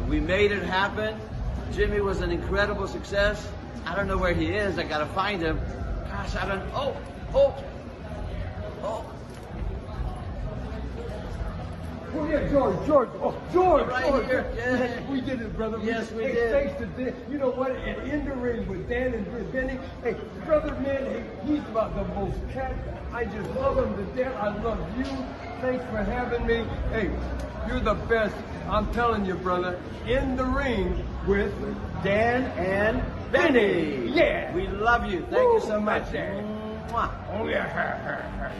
We made it happen. Jimmy was an incredible success. I don't know where he is. I gotta find him. Gosh, I don't. Oh. Oh yeah, George. Oh, George. Right George. here. Yeah. We did it, brother. Yes, we hey, did. Thanks to Dan. You know what? And in the ring with Dan and Benny. Hey, brother, man, he's about the most cat. I just love him to death. I love you. Thanks for having me. Hey, you're the best. I'm telling you, brother. In the ring with Dan and Benny. Yeah. We love you. Thank you so much. Dan. Mwah. Oh yeah.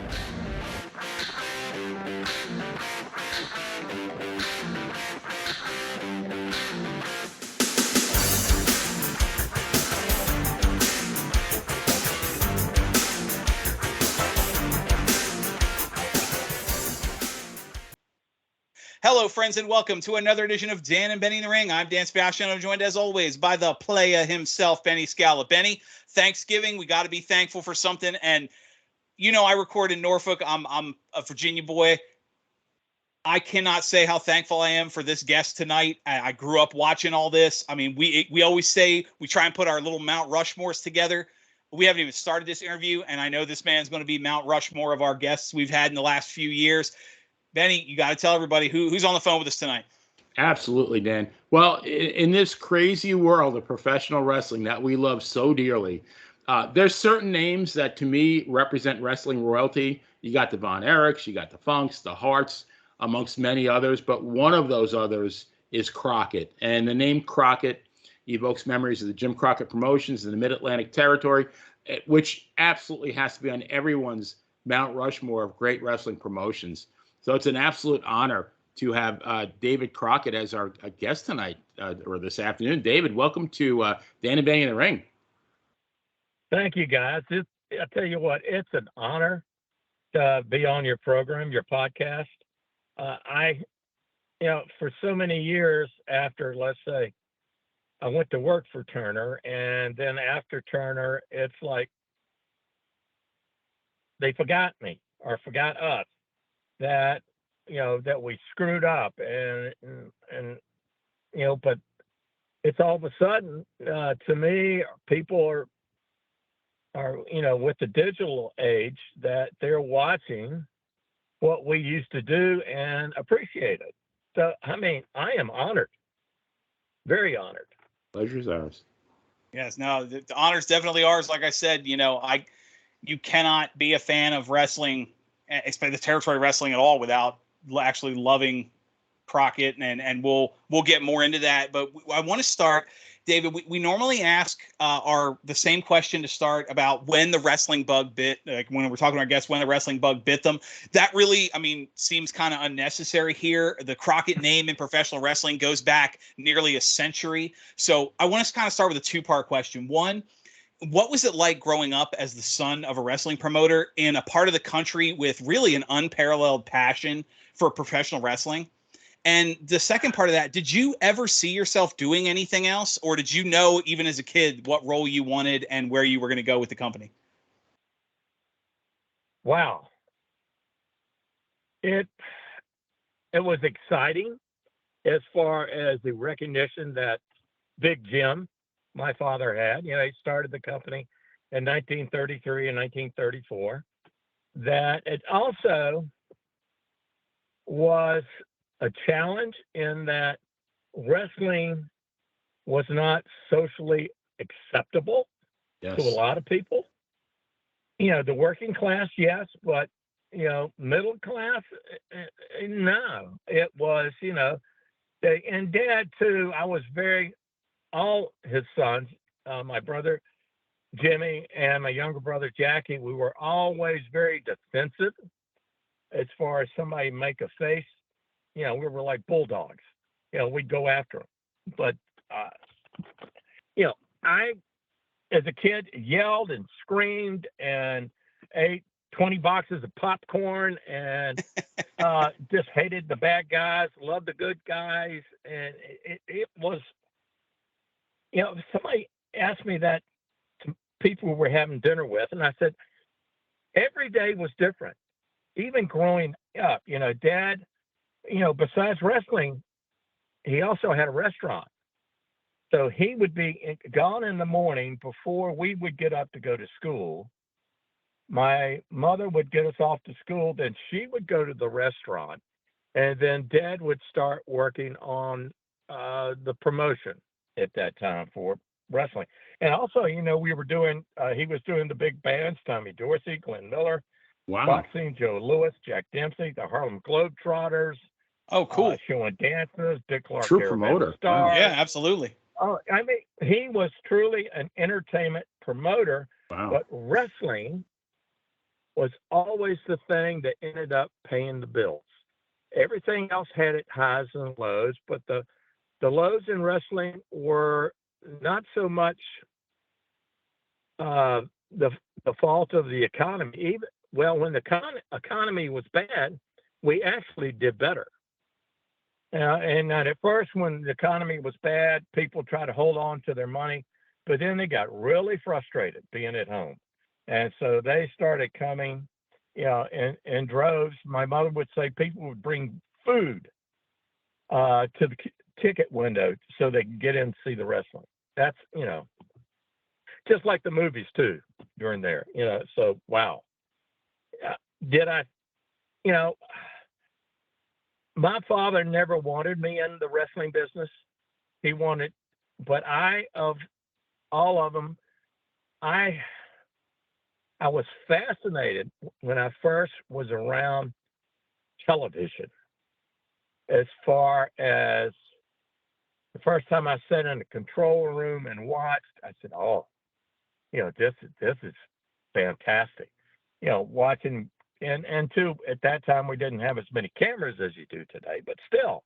Hello, friends, and welcome to another edition of Dan and Benny in the Ring. I'm Dan Sebastiano, joined as always by the playa himself, Benny Scala. Benny, Thanksgiving, we got to be thankful for something. And, you know, I record in Norfolk. I'm a Virginia boy. I cannot say how thankful I am for this guest tonight. I grew up watching all this. I mean, we always say we try and put our little Mount Rushmores together. We haven't even started this interview, and I know this man's going to be Mount Rushmore of our guests we've had in the last few years. Benny, you got to tell everybody who's on the phone with us tonight. Absolutely, Dan. Well, in this crazy world of professional wrestling that we love so dearly, there's certain names that to me represent wrestling royalty. You got the Von Erichs, you got the Funks, the Harts, amongst many others. But one of those others is Crockett. And the name Crockett evokes memories of the Jim Crockett promotions in the Mid-Atlantic territory, which absolutely has to be on everyone's Mount Rushmore of great wrestling promotions. So it's an absolute honor to have David Crockett as our guest tonight or this afternoon. David, welcome to Dan and Benny in the Ring. Thank you, guys. I tell you what, it's an honor to be on your program, your podcast. For so many years after, let's say, I went to work for Turner, and then after Turner, it's like they forgot me or forgot us. That we screwed up and but it's all of a sudden to me, people are with the digital age that they're watching what we used to do and appreciate it. So I mean, I am honored, very honored. Pleasure's ours. Yes, no, the honor's definitely ours. Like I said, you cannot be a fan of wrestling, especially the territory wrestling at all, without actually loving Crockett, and we'll get more into that. But I want to start, David. We normally ask the same question to start about when the wrestling bug bit, like when we're talking to our guests, when the wrestling bug bit them. That really, seems kind of unnecessary here. The Crockett name in professional wrestling goes back nearly a century. So I want to kind of start with a two-part question. One, what was it like growing up as the son of a wrestling promoter in a part of the country with really an unparalleled passion for professional wrestling? And the second part of that, did you ever see yourself doing anything else, or did you know even as a kid what role you wanted and where you were going to go with the company? Wow. It was exciting as far as the recognition that Big Jim, my father, had. He started the company in 1933 and 1934. That it also was a challenge in that wrestling was not socially acceptable to a lot of people. The working class, yes, but middle class, no. It was, and Dad too. I was all his sons, my brother Jimmy and my younger brother Jackie, we were always very defensive as far as somebody make a face. We were like bulldogs. We'd go after them. But, I, as a kid, yelled and screamed and ate 20 boxes of popcorn and just hated the bad guys, loved the good guys. And it was, somebody asked me that to people we were having dinner with, and I said, every day was different. Even growing up, Dad, besides wrestling, he also had a restaurant. So he would be gone in the morning before we would get up to go to school. My mother would get us off to school, then she would go to the restaurant, and then Dad would start working on the promotion at that time for wrestling. And also, you know, we were doing, he was doing the big bands, Tommy Dorsey, Glenn Miller, Wow. boxing, Joe Louis, Jack Dempsey, the Harlem Globetrotters. Oh, cool. Showing dances, Dick Clark, True Caravan promoter. Star. Wow. Yeah, absolutely. Oh, I mean, he was truly an entertainment promoter, Wow. but wrestling was always the thing that ended up paying the bills. Everything else had its highs and lows, but the lows in wrestling were not so much the fault of the economy. Even when the economy was bad, we actually did better. And at first, when the economy was bad, people tried to hold on to their money, but then they got really frustrated being at home. And so they started coming, you know, in droves. My mother would say people would bring food to the ticket window so they could get in to see the wrestling. That's, you know, just like the movies too during there, you know. So, wow. Did I, you know, my father never wanted me in the wrestling business. He wanted, but of all of them, I was fascinated when I first was around television. As far as the first time I sat in the control room and watched, I said, "Oh, you know, this is fantastic." You know, watching. And too, at that time, we didn't have as many cameras as you do today, but still,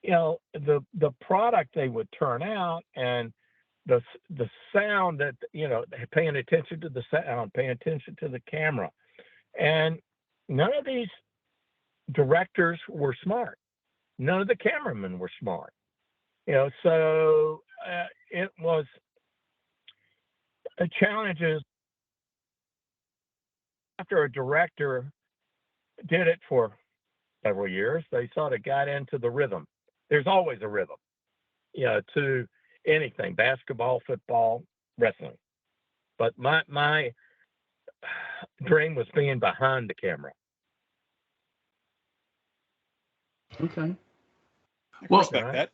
you know, the product they would turn out and the sound that, you know, paying attention to the sound, paying attention to the camera. And none of these directors were smart. None of the cameramen were smart. You know, so it was a challenge. After a director did it for several years, they sort of got into the rhythm. There's always a rhythm, you know, to anything, basketball, football, wrestling. But my dream was being behind the camera. Okay. I can Well, respect that.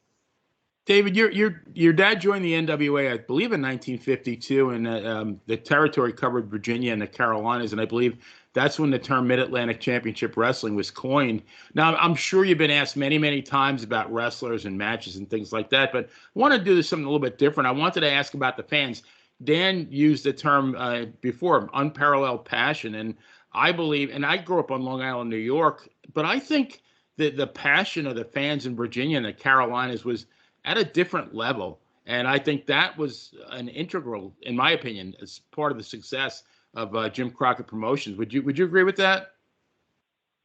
David, your dad joined the NWA, I believe, in 1952, and the territory covered Virginia and the Carolinas, and I believe that's when the term Mid-Atlantic Championship Wrestling was coined. Now, I'm sure you've been asked many, many times about wrestlers and matches and things like that, but I want to do something a little bit different. I wanted to ask about the fans. Dan used the term before, unparalleled passion, and I believe, and I grew up on Long Island, New York, but I think that the passion of the fans in Virginia and the Carolinas was at a different level. And I think that was an integral, in my opinion, as part of the success of Jim Crockett Promotions. Would you agree with that?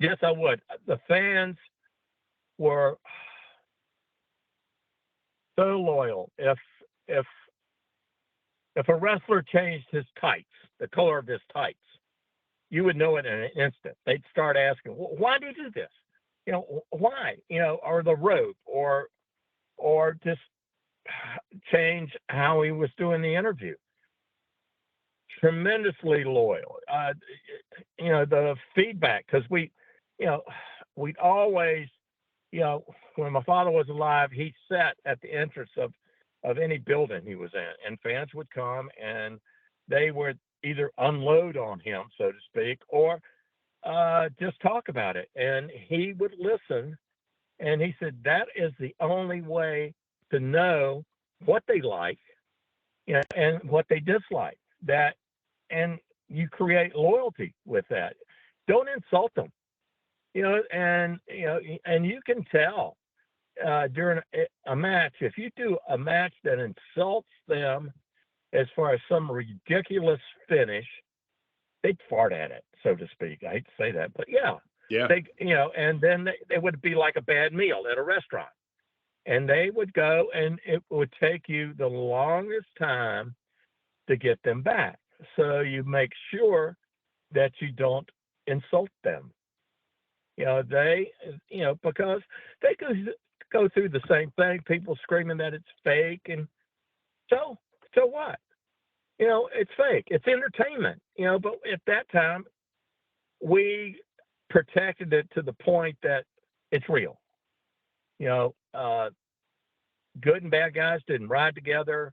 Yes, I would. The fans were so loyal. If a wrestler changed his tights, the color of his tights, you would know it in an instant. They'd start asking, "Why do you do this? You know, why? You know, or the robe, or just change how he was doing the interview." Tremendously loyal. You know, the feedback, because we'd always, you know, when my father was alive, he sat at the entrance of any building he was in, and fans would come and they would either unload on him, so to speak, or just talk about it. And he would listen, and he said that is the only way to know what they like, you know, and what they dislike. And you create loyalty with that. Don't insult them, you know, and you can tell during a match, if you do a match that insults them as far as some ridiculous finish, they'd fart at it, so to speak. I hate to say that, but yeah. They, you know, and then they would be like a bad meal at a restaurant. And they would go, and it would take you the longest time to get them back. So you make sure that you don't insult them. You know, because they go through the same thing. People screaming that it's fake, and so what? It's fake. It's entertainment. But at that time, we protected it to the point that it's real. Good and bad guys didn't ride together.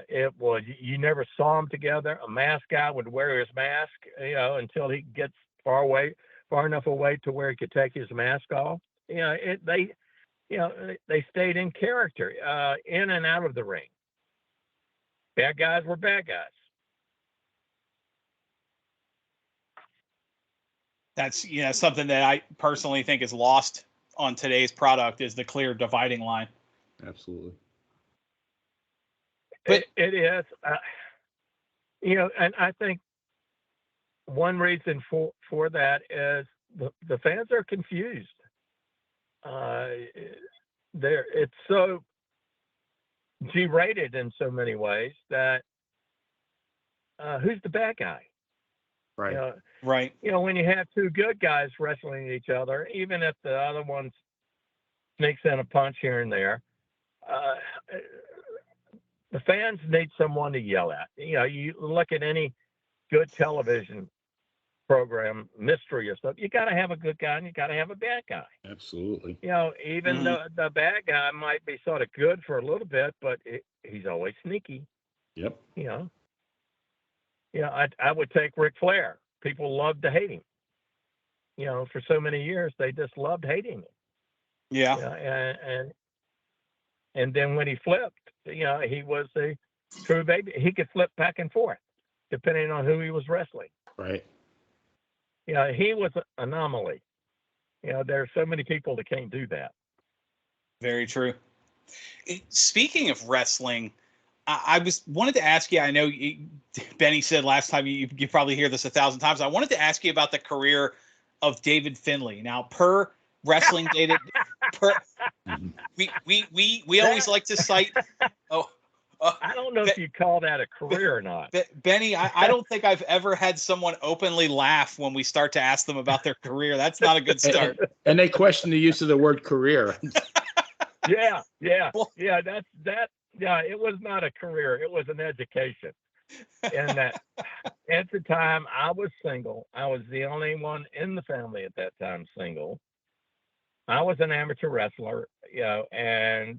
It was, you never saw them together. A masked guy would wear his mask, until he gets far enough away to where he could take his mask off. They stayed in character, in and out of the ring. Bad guys were bad guys. That's something that I personally think is lost on today's product, is the clear dividing line. Absolutely. But it is, and I think one reason for that is the fans are confused. It's so G-rated in so many ways that who's the bad guy? Right. Right. When you have two good guys wrestling each other, even if the other one sneaks in a punch here and there, the fans need someone to yell at. You look at any good television program, mystery or stuff, you got to have a good guy and you got to have a bad guy. Absolutely. Even the bad guy might be sort of good for a little bit, but he's always sneaky. Yep. I would take Ric Flair. People loved to hate him. For so many years, they just loved hating him. Yeah. And then when he flipped, he was a true baby. He could flip back and forth depending on who he was wrestling. Right. He was an anomaly. There are so many people that can't do that. Very true. Speaking of wrestling, I wanted to ask you. I know Benny said last time you probably hear this 1,000 times. I wanted to ask you about the career of David Finlay. Now, per Wrestling Dated, we always like to cite. I don't know if you call that a career or not. Benny, I don't think I've ever had someone openly laugh when we start to ask them about their career. That's not a good start. And they question the use of the word career. Yeah. It was not a career. It was an education. And that at the time I was single. I was the only one in the family at that time single. I was an amateur wrestler, and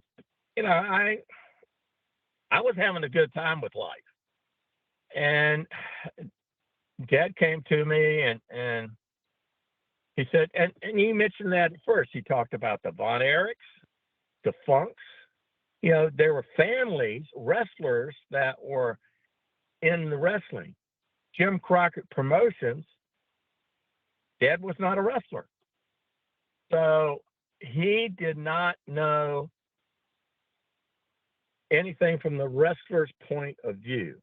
I was having a good time with life. And Dad came to me and he said, and you mentioned that at first. He talked about the Von Erichs, the Funks. There were families, wrestlers that were in the wrestling. Jim Crockett Promotions, Dad was not a wrestler. So he did not know anything from the wrestler's point of view.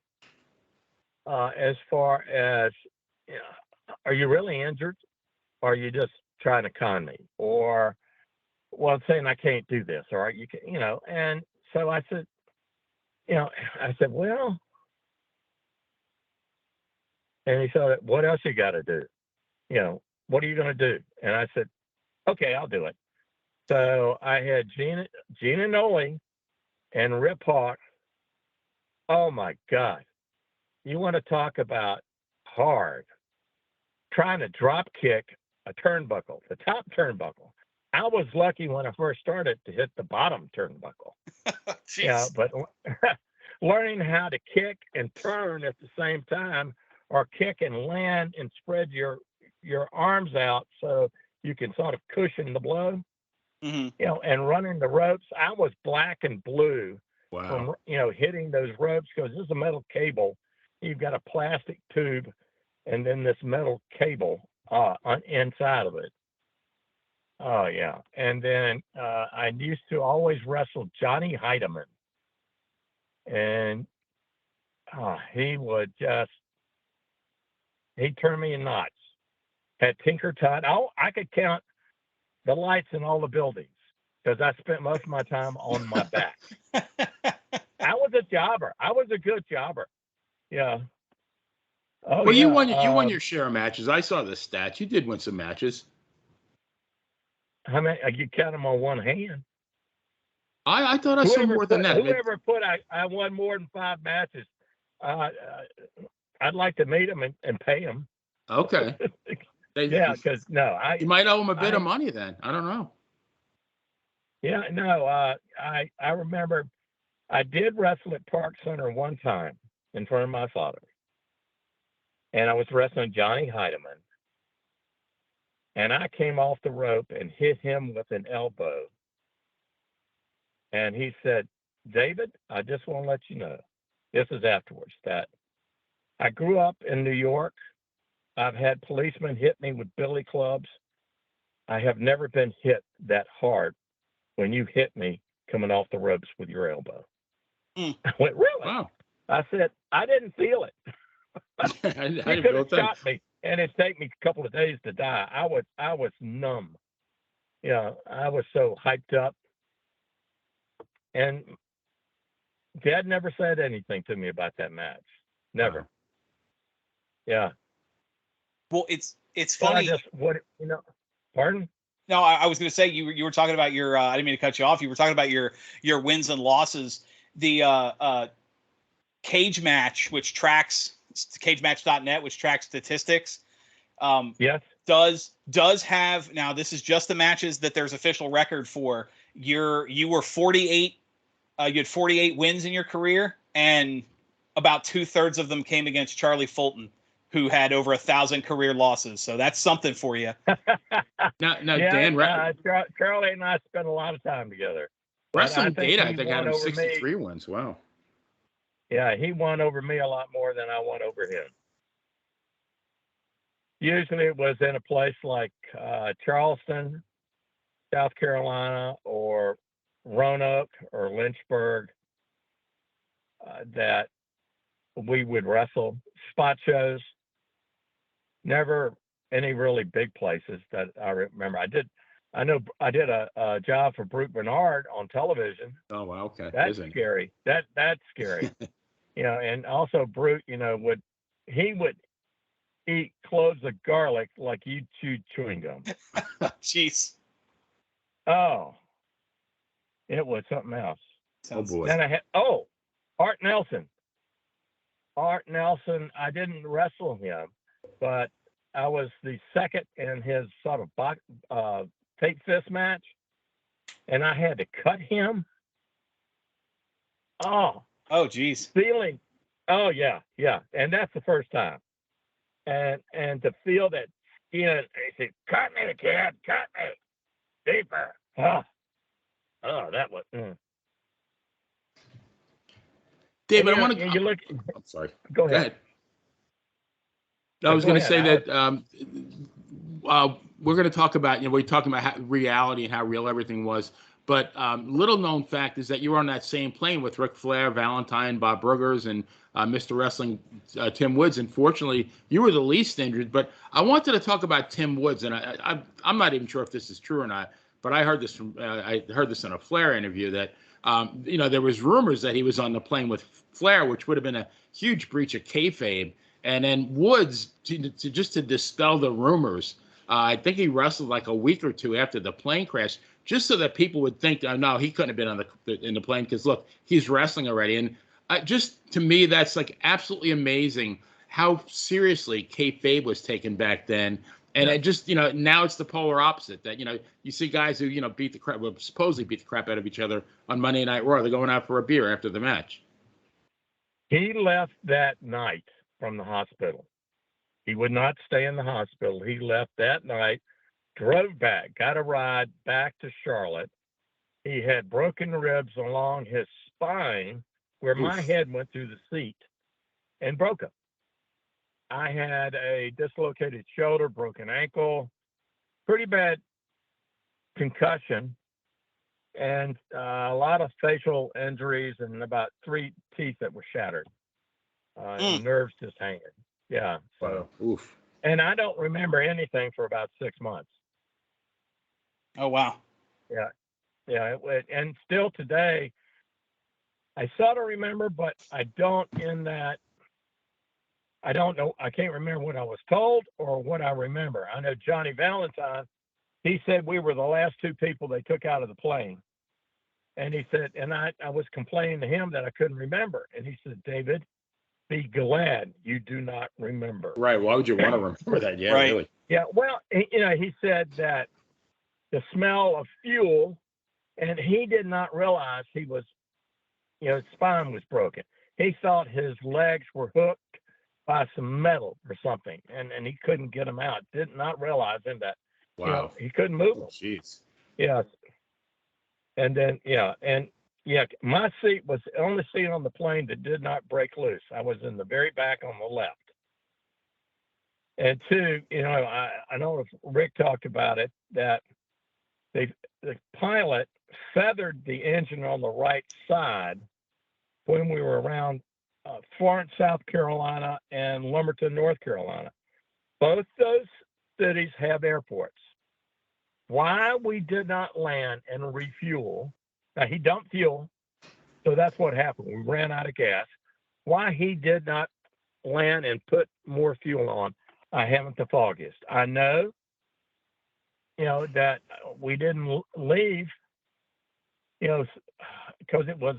As far as, are you really injured? Or are you just trying to con me? Or, well, saying I can't do this, or you can, and so I said, well, and he said, what else you got to do? What are you going to do? And I said, okay, I'll do it. So I had Gina Noli and Rip Hawk. Oh my God. You want to talk about hard. Trying to drop kick a turnbuckle, the top turnbuckle. I was lucky when I first started to hit the bottom turnbuckle. But learning how to kick and turn at the same time, or kick and land and spread your arms out so you can sort of cushion the blow, and running the ropes. I was black and blue from, hitting those ropes, because this is a metal cable. You've got a plastic tube and then this metal cable on inside of it. Oh, yeah. And then I used to always wrestle Johnny Heidemann. And he would he'd turn me in knots. Had Tinker Todd. I could count the lights in all the buildings because I spent most of my time on my back. I was a jobber. I was a good jobber. Yeah. Oh, well, yeah. you won your share of matches. I saw the stats. You did win some matches. How many? You count them on one hand. I thought I saw more than that. Whoever put I won more than 5 matches. I'd like to meet them and pay them. Okay. Yeah, because you might owe them a bit of money then. I don't know. Yeah, no. I remember I did wrestle at Park Center one time in front of my father, and I was wrestling Johnny Heidemann, and I came off the rope and hit him with an elbow. And he said, "David, I just want to let you know," this is afterwards, that I grew up in New York. I've had policemen hit me with billy clubs. I have never been hit that hard when you hit me coming off the ropes with your elbow. I went, "Really?" Wow. I said, "I didn't feel it." You could have shot me, and it'd take me a couple of days to die. I was numb. I was so hyped up. And Dad never said anything to me about that match. Never. Wow. Yeah. Well, it's funny. Pardon? No, I was going to say you were talking about your. I didn't mean to cut you off. You were talking about your wins and losses. The cage match, which tracks cagematch.net, which tracks statistics. Yes. Does have, now this is just the matches that there's official record for. You were 48. You had 48 wins in your career, and about 2/3 of them came against Charlie Fulton, who had over 1,000 career losses. So that's something for you. Now, yeah, Dan, Charlie and I spent a lot of time together. Wrestling Data, I think, had him 63 wins. Wow. Yeah, he won over me a lot more than I won over him. Usually it was in a place like Charleston, South Carolina, or Roanoke or Lynchburg, that we would wrestle. Spot shows. Never any really big places that I remember. I did a job for Brute Bernard on television. Oh wow, okay. That's scary. That's scary. And also Brute, would eat cloves of garlic like you chewed chewing gum. Jeez. Oh, it was something else. Oh boy. Then I had Art Nelson. Art Nelson, I didn't wrestle him, but I was the second in his sort of tape fist match, and I had to cut him. Oh, geez. Feeling. Oh yeah, and that's the first time. And to feel that skin, he said, "Cut me, kid, cut me deeper." Oh, that was. David, I want to. You look. I'm sorry. Go ahead. I was going to say that we're going to talk about, we're talking about reality and how real everything was. But little known fact is that you were on that same plane with Ric Flair, Valentine, Bob Bruggers, and Mr. Wrestling, Tim Woods. And fortunately, you were the least injured. But I wanted to talk about Tim Woods, and I'm not even sure if this is true or not. But I heard this in a Flair interview that there was rumors that he was on the plane with Flair, which would have been a huge breach of kayfabe. And then Woods, to dispel the rumors, I think he wrestled like a week or two after the plane crash, just so that people would think, oh, no, he couldn't have been in the plane because, look, he's wrestling already. And just to me, that's like absolutely amazing how seriously kayfabe was taken back then. And it just, now it's the polar opposite that, you see guys who, supposedly beat the crap out of each other on Monday Night Raw. They're going out for a beer after the match. He left that night from the hospital. He would not stay in the hospital. He left that night, drove back, got a ride back to Charlotte. He had broken ribs along his spine where my head went through the seat and broke them. I had a dislocated shoulder, broken ankle, pretty bad concussion, and a lot of facial injuries and about 3 teeth that were shattered. And nerves just hanging. Yeah. So. Oof. And I don't remember anything for about 6 months. Oh wow. Yeah. Yeah. And still today, I sort of remember, but I don't. I don't know. I can't remember what I was told or what I remember. I know Johnny Valentine he said we were the last two people they took out of the plane. And he said, and I was complaining to him that I couldn't remember. And he said, David, be glad you do not remember. Right. Why would you want to remember that? Yeah, Right. really. Yeah. Well, he said that the smell of fuel, and he did not realize he was, his spine was broken. He thought his legs were hooked by some metal or something, and he couldn't get them out. Did not realize that. Wow. He couldn't move them. Jeez. Yes. And then, my seat was the only seat on the plane that did not break loose. I was in the very back on the left. And two, I know Rick talked about it, that the pilot feathered the engine on the right side when we were around Florence, South Carolina, and Lumberton, North Carolina. Both those cities have airports. Why we did not land and refuel? Now, he dumped fuel, so that's what happened. We ran out of gas. Why he did not land and put more fuel on, I haven't the foggiest. I know, that we didn't leave, because it was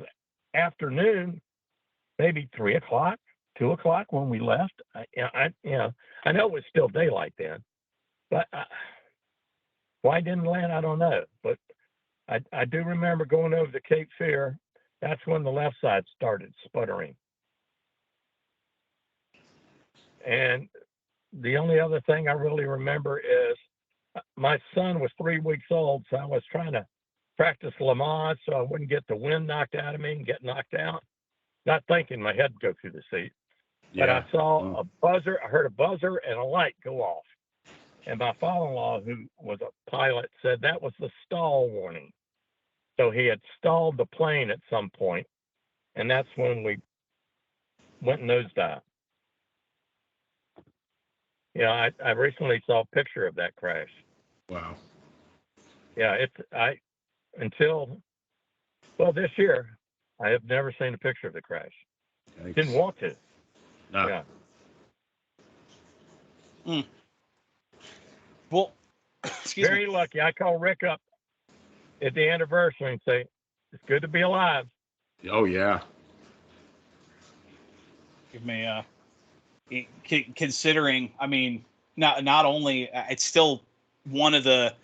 afternoon, maybe 3 o'clock, 2 o'clock when we left. I know it was still daylight then, but why didn't land, I don't know. But I do remember going over to Cape Fear. That's when the left side started sputtering. And the only other thing I really remember is my son was 3 weeks old, so I was trying to practice Le Mans so I wouldn't get the wind knocked out of me and get knocked out. Not thinking my head would go through the seat. Yeah. But I saw a buzzer, I heard a buzzer and a light go off. And my father-in-law, who was a pilot, said that was the stall warning. So he had stalled the plane at some point, and that's when we went nosedive. I recently saw a picture of that crash. Wow. Yeah, until this year, I have never seen a picture of the crash. Yikes. Didn't want to. No. Yeah. Well, excuse Very me. lucky. I call Rick up at the anniversary and say, it's good to be alive. Oh, yeah. Give me considering, I mean, not only it's still one of the,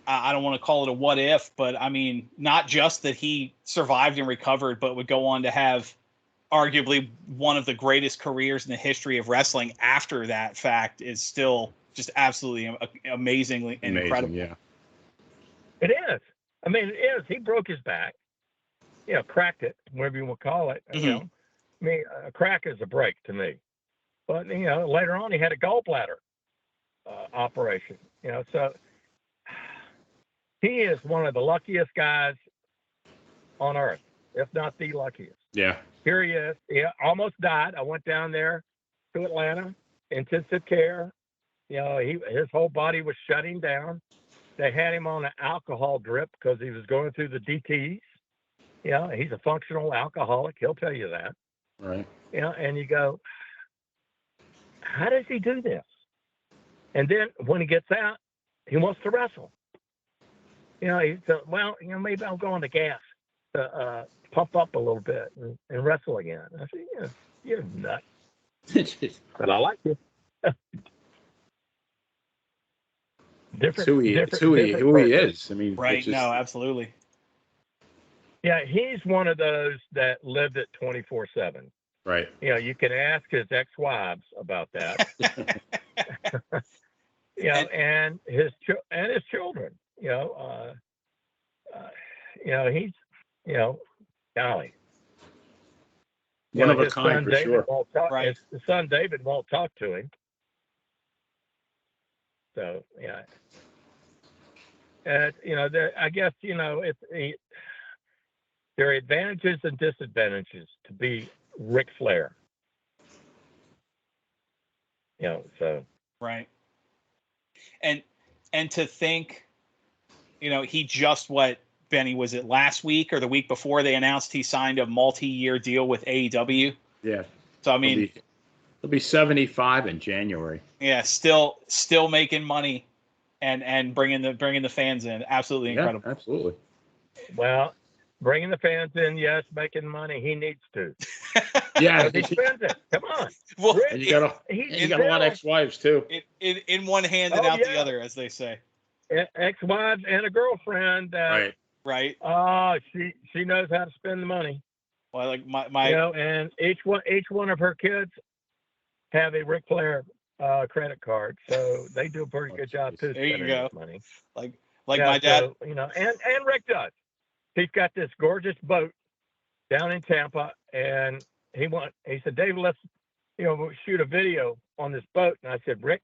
I don't want to call it a what if, but I mean, not just that he survived and recovered, but would go on to have arguably one of the greatest careers in the history of wrestling after that fact is still just absolutely amazingly and incredible. Yeah. It is. I mean, it is. He broke his back, cracked it, whatever you want to call it. Mm-hmm. I mean, a crack is a break to me. But, later on he had a gallbladder operation, so he is one of the luckiest guys on earth, if not the luckiest. Yeah. Here he is. He almost died. I went down there to Atlanta, intensive care. His whole body was shutting down. They had him on an alcohol drip because he was going through the DTs. He's a functional alcoholic. He'll tell you that. Right. And you go, how does he do this? And then when he gets out, he wants to wrestle. He said, well, maybe I'll go on the gas to pump up a little bit and wrestle again. I said, you're nuts. But I like you. It's who he is. I mean, Right. No, absolutely. Yeah, he's one of those that lived it 24/7. Right. You can ask his ex-wives about that. And his children. He's golly. One of a his kind son for David sure. won't talk. Right. His son David won't talk to him. So yeah. I guess there are advantages and disadvantages to be Ric Flair. So Right. And to think, he just Benny, was it last week or the week before they announced he signed a multi-year deal with AEW? Yeah. So I mean, he'll be 75 in January. yeah, still making money and bringing the fans in. Absolutely incredible. Yeah, absolutely. Well, bringing the fans in, yes, making money. He needs to. Yeah, He spends it. Come on. Well, Rick, and you got a lot of ex-wives too. in one hand and Oh, out the yeah. other, as they say. Ex-wives and a girlfriend that Right. she knows how to spend the money. Well, like my and each one of her kids have a Ric Flair credit card, so they do a pretty good job too there you spending go. this money. Like my dad. So, and Rick does. He's got this gorgeous boat down in Tampa, and he said, Dave, let's shoot a video on this boat. And I said, Rick,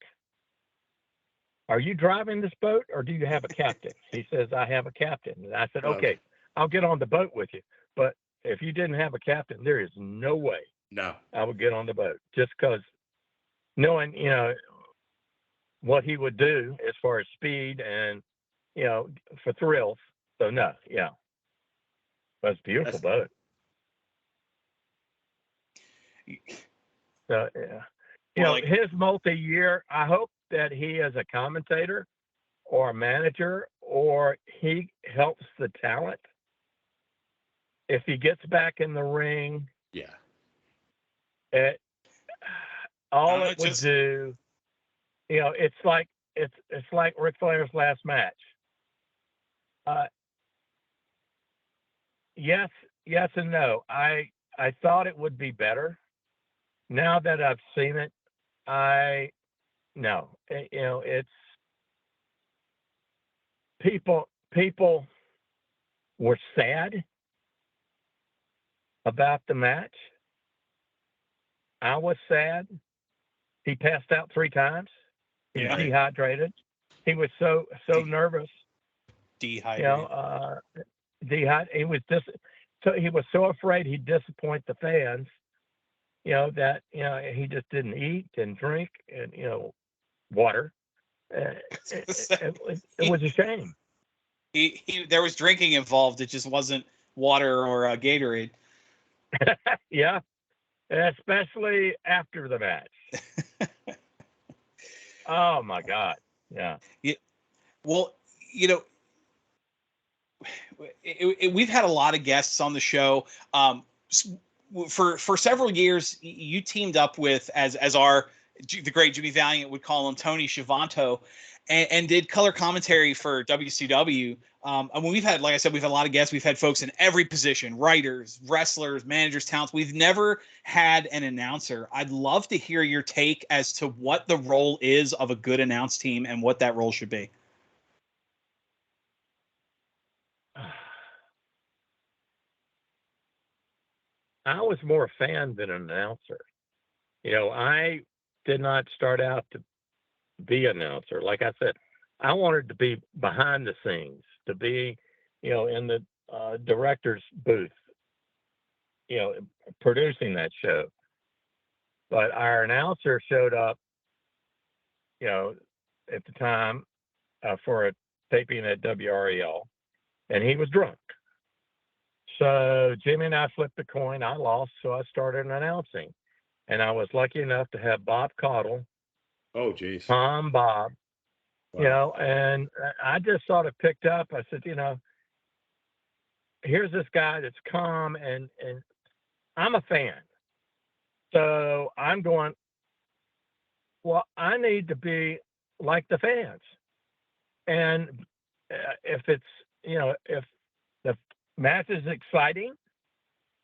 are you driving this boat or do you have a captain? He says, I have a captain. And I said, okay, I'll get on the boat with you. But if you didn't have a captain, there is no way I would get on the boat, just because knowing, what he would do as far as speed and, for thrills. So no, yeah. But it's a beautiful boat. So, yeah. His multi-year, I hope that he is a commentator or a manager, or he helps the talent. If he gets back in the ring, all it would do, it's like Ric Flair's last match. Yes and no. I thought it would be better. Now that I've seen it, it's people were sad about the match. I was sad. He passed out 3 times. He was dehydrated. He was so nervous. Dehydrated. He was he was so afraid he'd disappoint the fans. That he just didn't eat and drink and water. It was a shame. There was drinking involved. It just wasn't water or Gatorade. Yeah, especially after the match. Oh my God! Yeah. Well, we've had a lot of guests on the show. For several years, you teamed up with as the great Jimmy Valiant would call him, Tony Schiavone, and did color commentary for WCW. And we've had, like I said, we've had a lot of guests. We've had folks in every position: writers, wrestlers, managers, talents. We've never had an announcer. I'd love to hear your take as to what the role is of a good announce team and what that role should be. I was more a fan than an announcer. I did not start out to be an announcer. Like I said, I wanted to be behind the scenes, to be, in the director's booth, producing that show. But our announcer showed up, at the time for a taping at WREL, and he was drunk. So Jimmy and I flipped the coin. I lost, so I started announcing. And I was lucky enough to have Bob Caudle. Oh, geez. Tom, Bob. Wow. And I just sort of picked up. I said, here's this guy that's calm, and I'm a fan. So I'm going, well, I need to be like the fans. And if it's, if the match is exciting,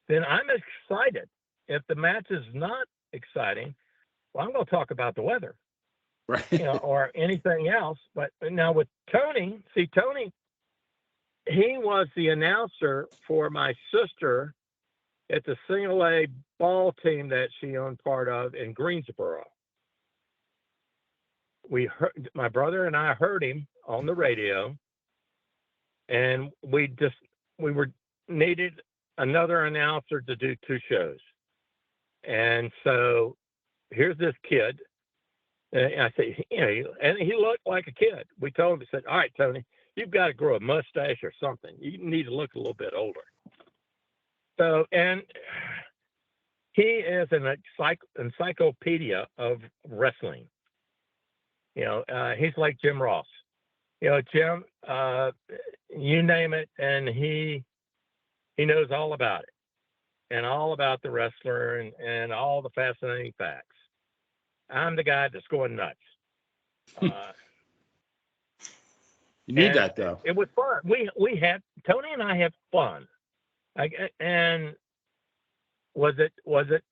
then I'm excited. If the match is not exciting, well, I'm going to talk about the weather, right? Or anything else. But now with Tony, he was the announcer for my sister at the single A ball team that she owned part of in Greensboro. My brother and I heard him on the radio, and we needed another announcer to do 2 shows. And so here's this kid. And I said, and he looked like a kid. We told him, he said, all right, Tony, you've got to grow a mustache or something. You need to look a little bit older. So, and he is an encyclopedia of wrestling. He's like Jim Ross. Jim, you name it, and he knows all about it, and all about the wrestler, and all the fascinating facts. I'm the guy that's going nuts. You need that, though. It was fun. We had Tony and I had fun. And was it?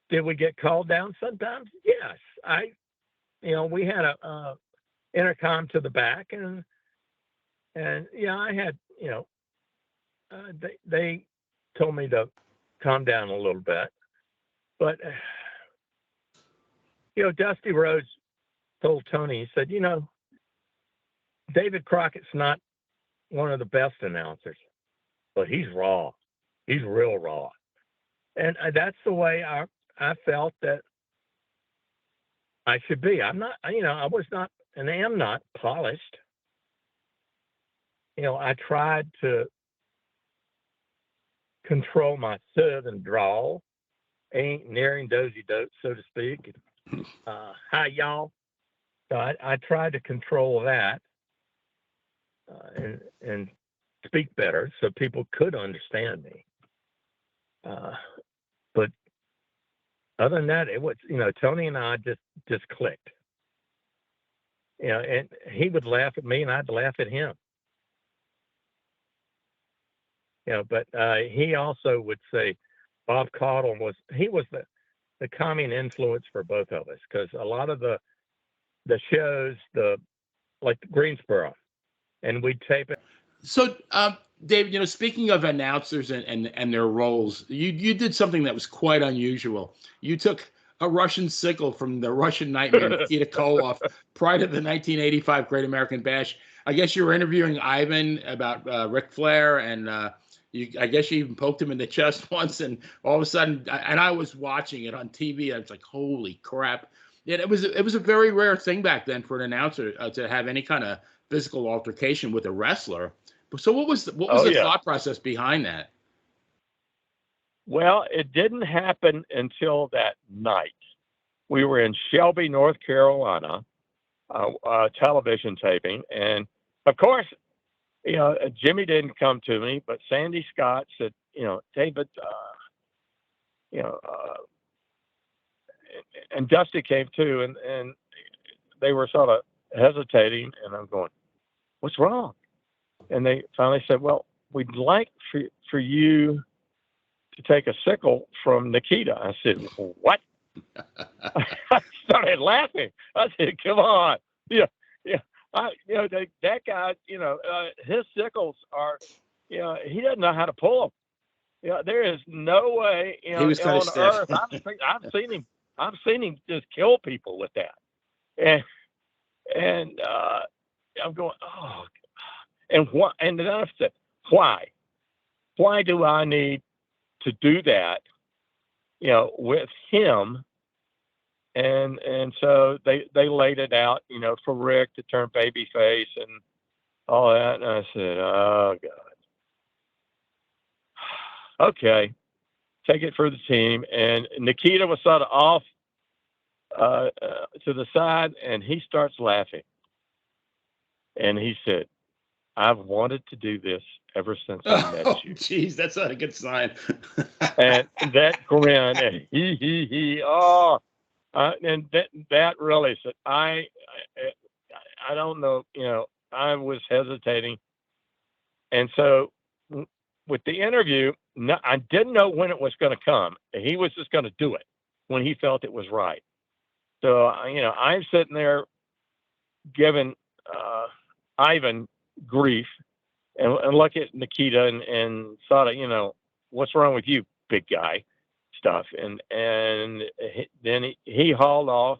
Did we get called down sometimes? Yes. We had a intercom to the back, and I had, they told me to calm down a little bit, but Dusty Rhodes told Tony, he said, David Crockett's not one of the best announcers, but he's raw. He's real raw. And that's the way I felt that I should be. I'm not, I was not and am not polished. I tried to control my southern drawl, ain't nearing dozy dote, so to speak. Hi, y'all. So I tried to control that and speak better so people could understand me. But other than that, it was, Tony and I just clicked. And he would laugh at me and I'd laugh at him. But he also would say Bob Caudle was the calming influence for both of us, because a lot of the shows, like Greensboro, and we'd tape it. So, Dave, speaking of announcers and their roles, you did something that was quite unusual. You took a Russian sickle from the Russian Nightmare, Nikita Koloff, prior to the 1985 Great American Bash. I guess you were interviewing Ivan about Ric Flair, and I guess you even poked him in the chest once, and all of a sudden, and I was watching it on TV. I was like, "Holy crap!" Yeah, it was a very rare thing back then for an announcer to have any kind of physical altercation with a wrestler. So what was the thought process behind that? Well, it didn't happen until that night. We were in Shelby, North Carolina, television taping, and of course, Jimmy didn't come to me, but Sandy Scott said, David, and Dusty came too, and they were sort of hesitating, and I'm going, "What's wrong?" And they finally said, "Well, we'd like for you to take a sickle from Nikita." I said, "What?" I started laughing. I said, "Come on, yeah." That guy, his sickles are, he doesn't know how to pull them. There is no way, he was kind of on earth. I've seen him just kill people with that, and I'm going, oh, and what? And then I said, why? Why do I need to do that? With him. And so they laid it out, for Rick to turn babyface and all that. And I said, "Oh God, okay, take it for the team." And Nikita was sort of off to the side, and he starts laughing. And he said, "I've wanted to do this ever since I met you." Geez, that's not a good sign. And that grin, and he, oh. And that really said, I don't know, I was hesitating. And so with the interview, I didn't know when it was going to come. He was just going to do it when he felt it was right. So, I'm sitting there giving Ivan grief and look at Nikita and sort of, "What's wrong with you, big guy?" stuff. And then he hauled off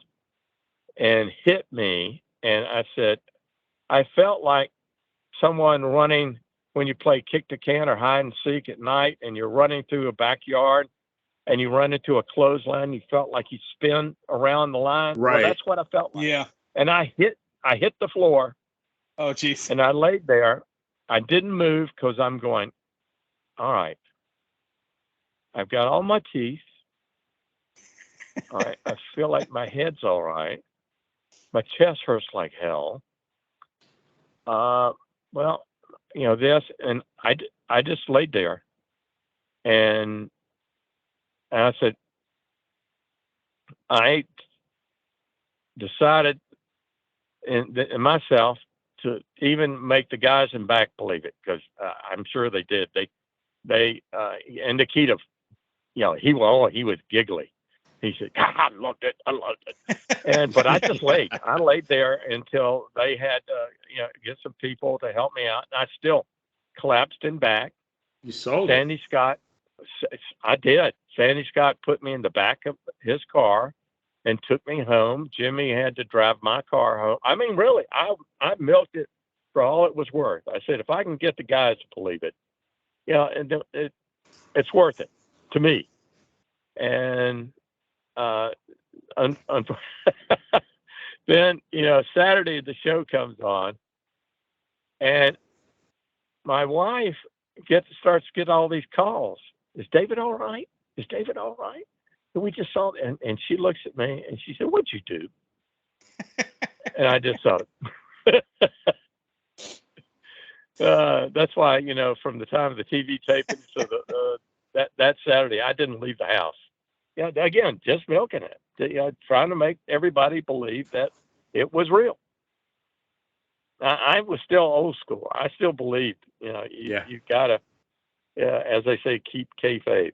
and hit me. And I said, I felt like someone running when you play kick the can or hide and seek at night, and you're running through a backyard and you run into a clothesline. You felt like you spin around the line. Right. Well, that's what I felt like. Yeah. And I hit the floor. Oh, geez. And I laid there. I didn't move because I'm going, all right, I've got all my teeth. All right, I feel like my head's all right. My chest hurts like hell. well, this, and I just laid there, and I said, I decided in myself to even make the guys in back believe it, because I'm sure they did. And Nikita, he was giggly. He said, I loved it. But I just laid. I laid there until they had get some people to help me out. And I still collapsed in back. You sold Sandy Scott. I did. Sandy Scott put me in the back of his car and took me home. Jimmy had to drive my car home. I mean, really, I milked it for all it was worth. I said, if I can get the guys to believe it, and it's worth it to me. And then Saturday the show comes on, and my wife starts to get all these calls. Is David all right? Is David all right? And we just saw, and she looks at me and she said, "What'd you do?" And I just saw it. That's why, from the time of the TV taping to that Saturday, I didn't leave the house. Yeah, again, just milking it, trying to make everybody believe that it was real. I was still old school. I still believed, you gotta, as they say, keep kayfabe.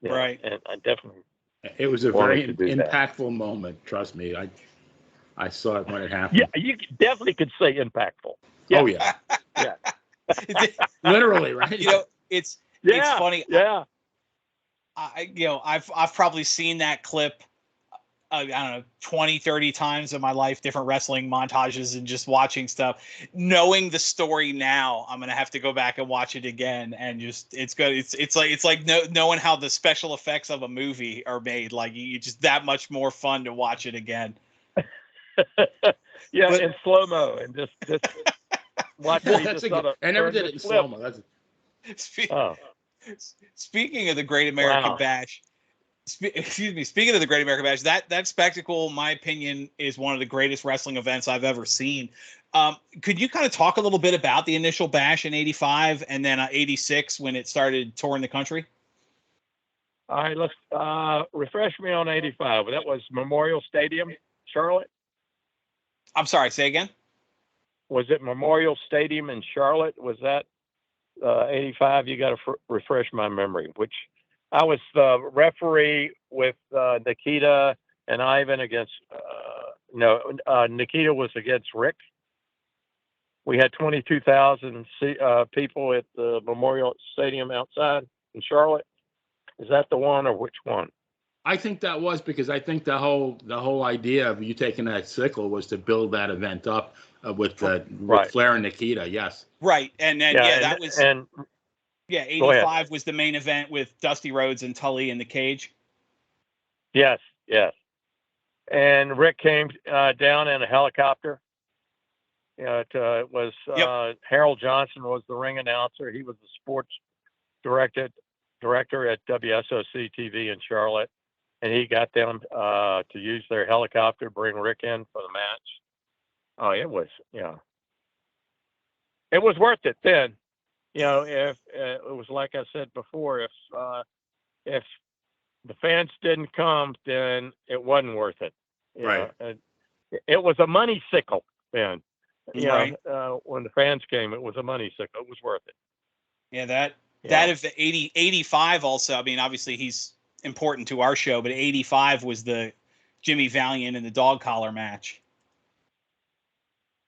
Right. And I definitely. It was a very impactful moment. Trust me. I saw it when it happened. Yeah, you definitely could say impactful. Yeah. Oh yeah. Yeah. Literally, right? It's Yeah, funny. Yeah. I've probably seen that clip, I don't know, 20, 30 times in my life, different wrestling montages and just watching stuff. Knowing the story now, I'm going to have to go back and watch it again. And just, it's good. It's like knowing how the special effects of a movie are made. Like you just that much more fun to watch it again. Yeah. In slow-mo and just watch it. I never did it in slow-mo. Speaking of the Great American Bash, speaking of the Great American Bash, that spectacle, in my opinion, is one of the greatest wrestling events I've ever seen. Could you kind of talk a little bit about the initial bash in '85 and then '86 when it started touring the country? All right, let's refresh me on '85. That was Memorial Stadium, Charlotte. I'm sorry, say again. Was it Memorial Stadium in Charlotte? Was that '85? You got to refresh my memory. Which I was the referee with Nikita and Ivan against. Nikita was against Rick. We had 22,000 people at the Memorial Stadium outside in Charlotte. Is that the one, or which one? I think that was, because I think the whole idea of you taking that sickle was to build that event up with Flair and Nikita. Yes. Right, and then that was 85 was the main event with Dusty Rhodes and Tully in the cage. Yes. And Rick came down in a helicopter. It was Harold Johnson was the ring announcer. He was the sports director at WSOC TV in Charlotte, and he got them to use their helicopter to bring Rick in for the match. Oh, it was it was worth it then. If it was like I said before, if the fans didn't come, then it wasn't worth it. Right. It was a money sickle then. Right. When the fans came, it was a money sickle. It was worth it. Yeah, that of the 85 also. I mean, obviously he's important to our show, but 85 was the Jimmy Valiant and the dog collar match.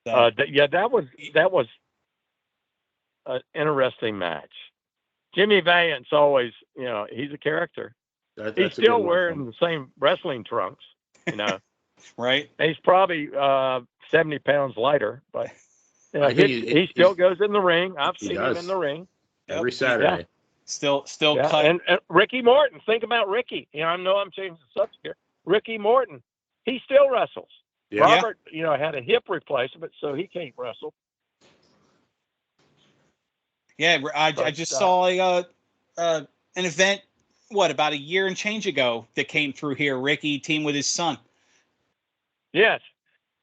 So. That was an interesting match. Jimmy Valiant's always, he's a character. He's still wearing the same wrestling trunks, Right. And he's probably 70 pounds lighter, but he still goes in the ring. I've seen him in the ring every Saturday. Yeah. Still cut. And Ricky Morton. Think about Ricky. I know I'm changing the subject here. Ricky Morton. He still wrestles. Yeah. Robert, had a hip replacement, so he can't wrestle. Yeah, I just saw an event, about a year and change ago that came through here. Ricky teamed with his son. Yes.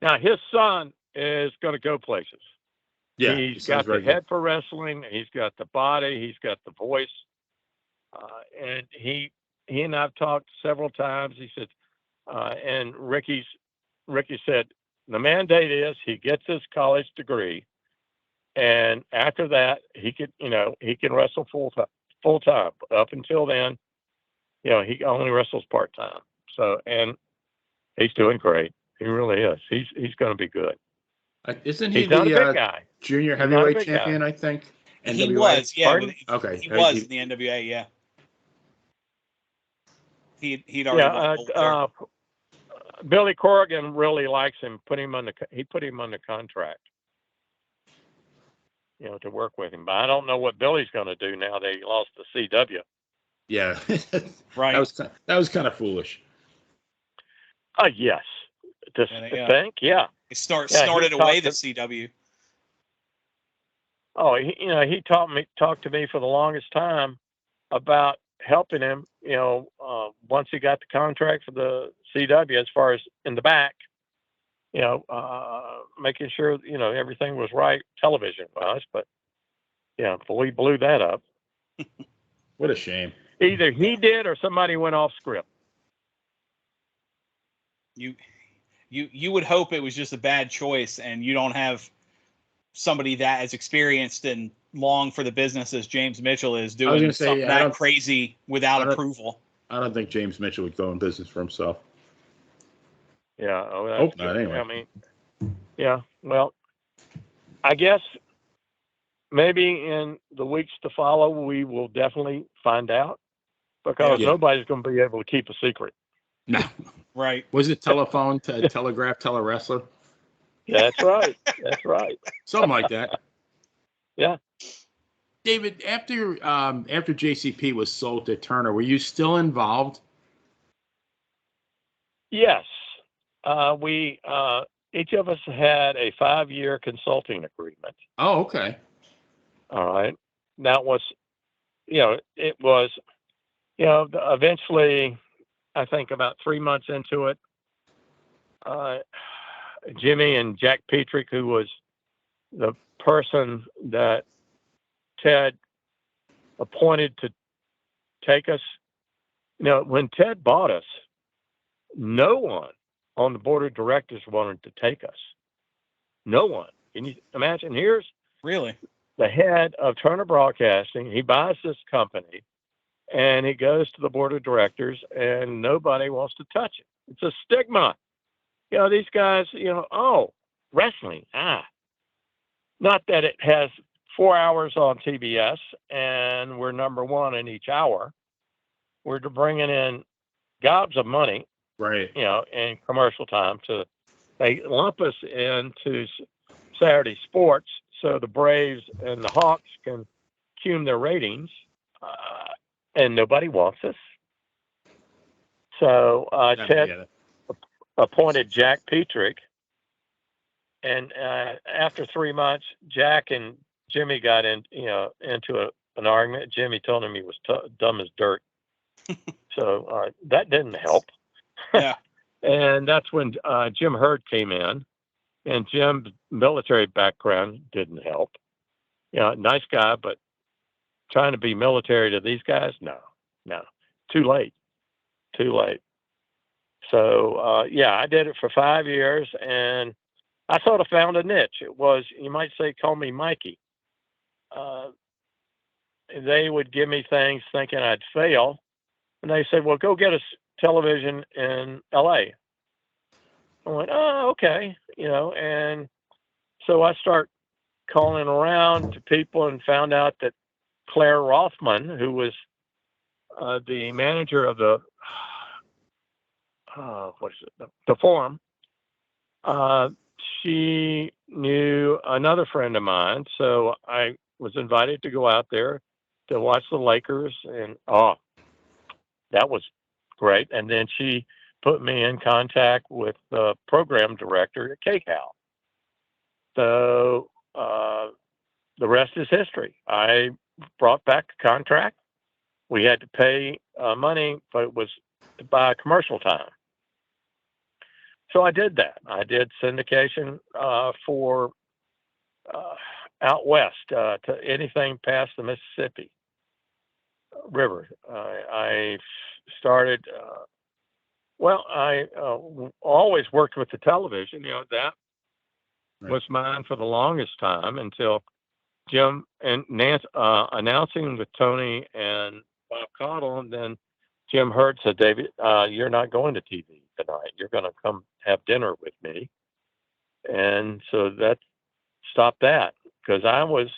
Now his son is going to go places. Yeah, He's got the head for wrestling. He's got the body. He's got the voice. And he and I've talked several times. He said, and Ricky said, the mandate is he gets his college degree, and after that he can wrestle full time. Up until then, he only wrestles part time. So, and he's doing great. He really is. He's going to be good. Isn't he he's not a big guy. junior heavyweight champion? Guy. I think. NWA? He was, yeah. Okay, he was in the NWA, yeah. He'd already been Billy Corrigan really likes him. He put him on the contract, to work with him. But I don't know what Billy's going to do now that he lost the CW. Yeah, right. That was kind of foolish. Yes. To think, yeah. He snorted away the CW. Oh, he talked to me for the longest time about helping him, once he got the contract for the CW, as far as in the back, making sure, everything was right television wise, but we blew that up. What a shame. Either he did or somebody went off script. You would hope it was just a bad choice, and you don't have somebody that as experienced and long for the business as James Mitchell is doing something that crazy without approval. I don't think James Mitchell would go in business for himself. Yeah. Hope not, anyway. I mean, yeah. Well, I guess maybe in the weeks to follow, we will definitely find out, because nobody's going to be able to keep a secret. No. Right. Was it telephone to telegraph, telewrestler? That's right. That's right. Something like that. Yeah. David, after JCP was sold to Turner, were you still involved? Yes. We each of us had a 5-year consulting agreement. Oh, okay. All right. That was, it was, eventually, I think about 3 months into it, Jimmy and Jack Petrick, who was the person that Ted appointed to take us, when Ted bought us, no one on the board of directors wanted to take us. No one. Can you imagine? Here's really the head of Turner Broadcasting. He buys this company, and he goes to the board of directors, and nobody wants to touch it. It's a stigma. These guys, wrestling. Not that it has 4 hours on TBS, and we're number one in each hour. We're bringing in gobs of money, right? In commercial time. They lump us into Saturday sports so the Braves and the Hawks can cume their ratings, and nobody wants us. So Ted appointed Jack Petrick, and after 3 months, Jack and Jimmy got into an argument. Jimmy told him he was dumb as dirt. So that didn't help. Yeah. And that's when Jim Hurd came in, and Jim's military background didn't help. Nice guy, but trying to be military to these guys, no. Too late. So, I did it for 5 years, and I sort of found a niche. It was, you might say, call me Mikey. They would give me things thinking I'd fail, and they said, well, go get us television in L.A. I went, oh, okay, and so I start calling around to people and found out that Claire Rothman, who was the manager of the the Forum, she knew another friend of mine, so I was invited to go out there to watch the Lakers, and that was great. And then she put me in contact with the program director at KCAL. So the rest is history. I brought back a contract. We had to pay money, but it was to buy commercial time. So I did that. I did syndication for out west to anything past the Mississippi River. I started. Well, I always worked with the television. That was mine for the longest time until Jim and Nance announcing with Tony and Bob Cottle, and then Jim Hurt said, "David, you're not going to TV tonight. You're going to come have dinner with me." And so that stopped that, because I was,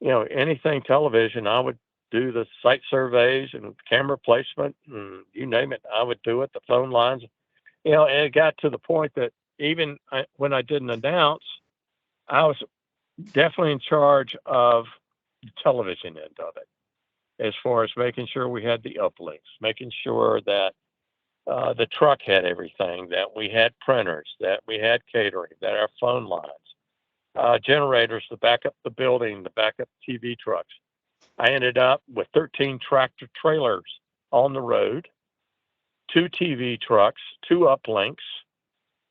anything television, I would do the site surveys and camera placement and you name it, I would do it, the phone lines. And it got to the point that even when I didn't announce, I was definitely in charge of the television end of it, as far as making sure we had the uplinks, making sure that the truck had everything, that we had printers, that we had catering, that our phone lines, generators to back up the building, to back up TV trucks. I ended up with 13 tractor trailers on the road, 2 TV trucks, 2 uplinks,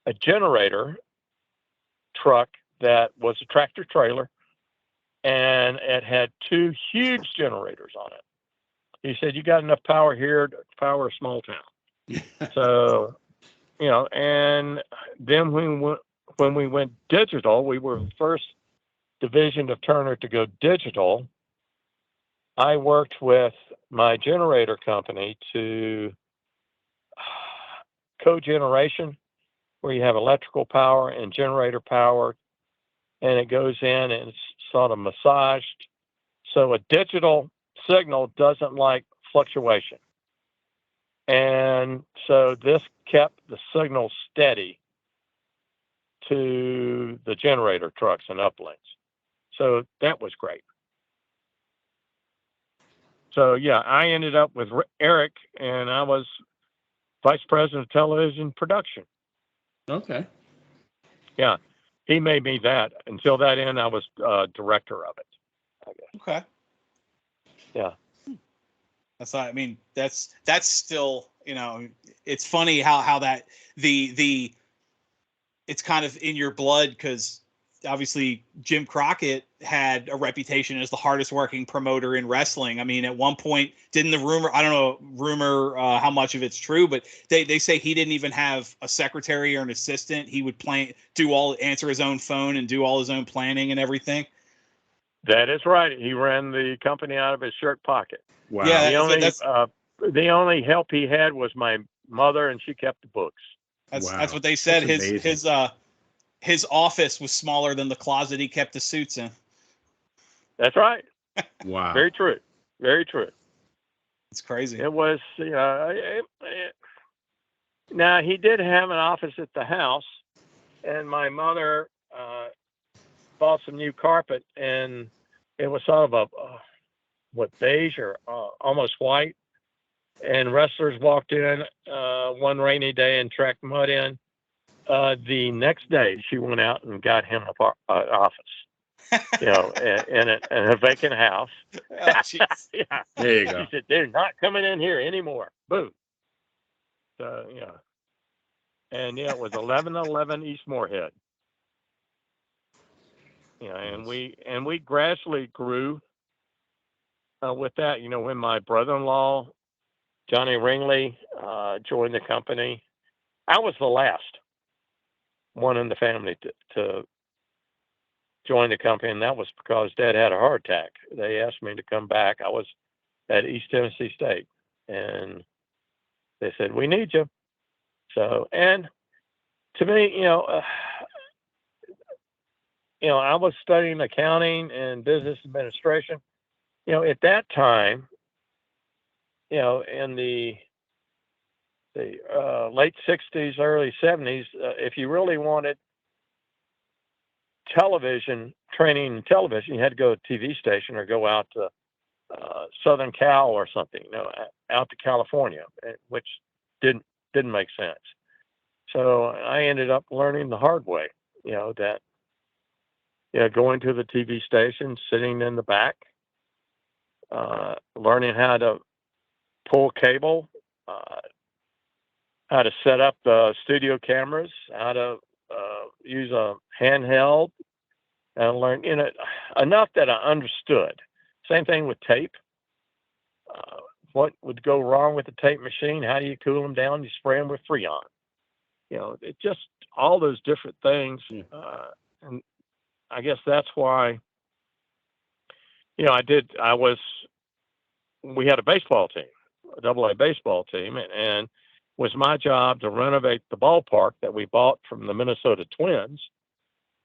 a generator truck that was a tractor trailer, and it had 2 huge generators on it. He said, "You got enough power here to power a small town." So, and then when we went digital, we were the first division of Turner to go digital. I worked with my generator company to cogeneration, where you have electrical power and generator power, and it goes in and it's sort of massaged. So a digital signal doesn't like fluctuation. And so this kept the signal steady to the generator trucks and uplinks. So that was great. So yeah, I ended up with Eric, and I was vice president of television production. Okay. Yeah, he made me that. Until that end, I was director of it, I guess. Okay. Yeah. That's still, it's funny how that it's kind of in your blood, because obviously Jim Crockett had a reputation as the hardest working promoter in wrestling. I mean, at one point, didn't the rumor, I don't know how much of it's true, but they say he didn't even have a secretary or an assistant. He would answer his own phone and do all his own planning and everything. That is right. He ran the company out of his shirt pocket. Wow. Yeah, the only help he had was my mother, and she kept the books. That's what they said. His office was smaller than the closet he kept the suits in. That's right. Wow. Very true. Very true. It's crazy. It was, now he did have an office at the house, and my mother bought some new carpet, and it was sort of a beige or almost white. And wrestlers walked in one rainy day and tracked mud in. The next day, she went out and got him an office, in a vacant house. Oh, Yeah. There you go. She said, "They're not coming in here anymore." Boom. So, and it was 1111 East Moorhead. And we gradually grew with that. When my brother-in-law, Johnny Ringley, joined the company, I was the last one in the family to join the company, and that was because Dad had a heart attack. They asked me to come back. I was at East Tennessee State, and they said, "We need you." So, and to me, I was studying accounting and business administration. At that time, in the late 60s, early 70s, if you really wanted television training in television, you had to go to a TV station or go out to Southern Cal or something, out to California, which didn't make sense. So I ended up learning the hard way, that going to the TV station, sitting in the back, learning how to pull cable, how to set up the studio cameras, how to use a handheld, And I learned enough that I understood. Same thing with tape. What would go wrong with the tape machine? How do you cool them down? You spray them with Freon. It just all those different things. Yeah. And I guess that's why, we had a baseball team, a AA baseball team, and it was my job to renovate the ballpark that we bought from the Minnesota Twins.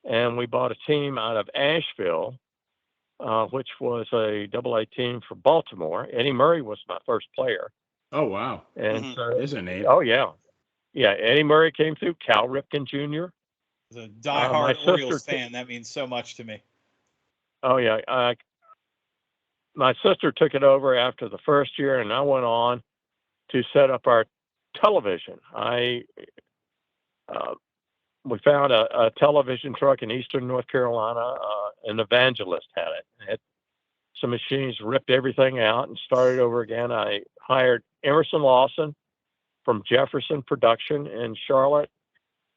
And we bought a team out of Asheville, which was a AA team for Baltimore. Eddie Murray was my first player. Oh, wow. And so, there's a name. oh, yeah. Yeah, Eddie Murray came through, Cal Ripken Jr. As a diehard Orioles fan, that means so much to me. Oh, yeah. My sister took it over after the first year, and I went on to set up our television. We found a television truck in eastern North Carolina. An evangelist had it. It had some machines, ripped everything out, and started over again. I hired Emerson Lawson from Jefferson Production in Charlotte.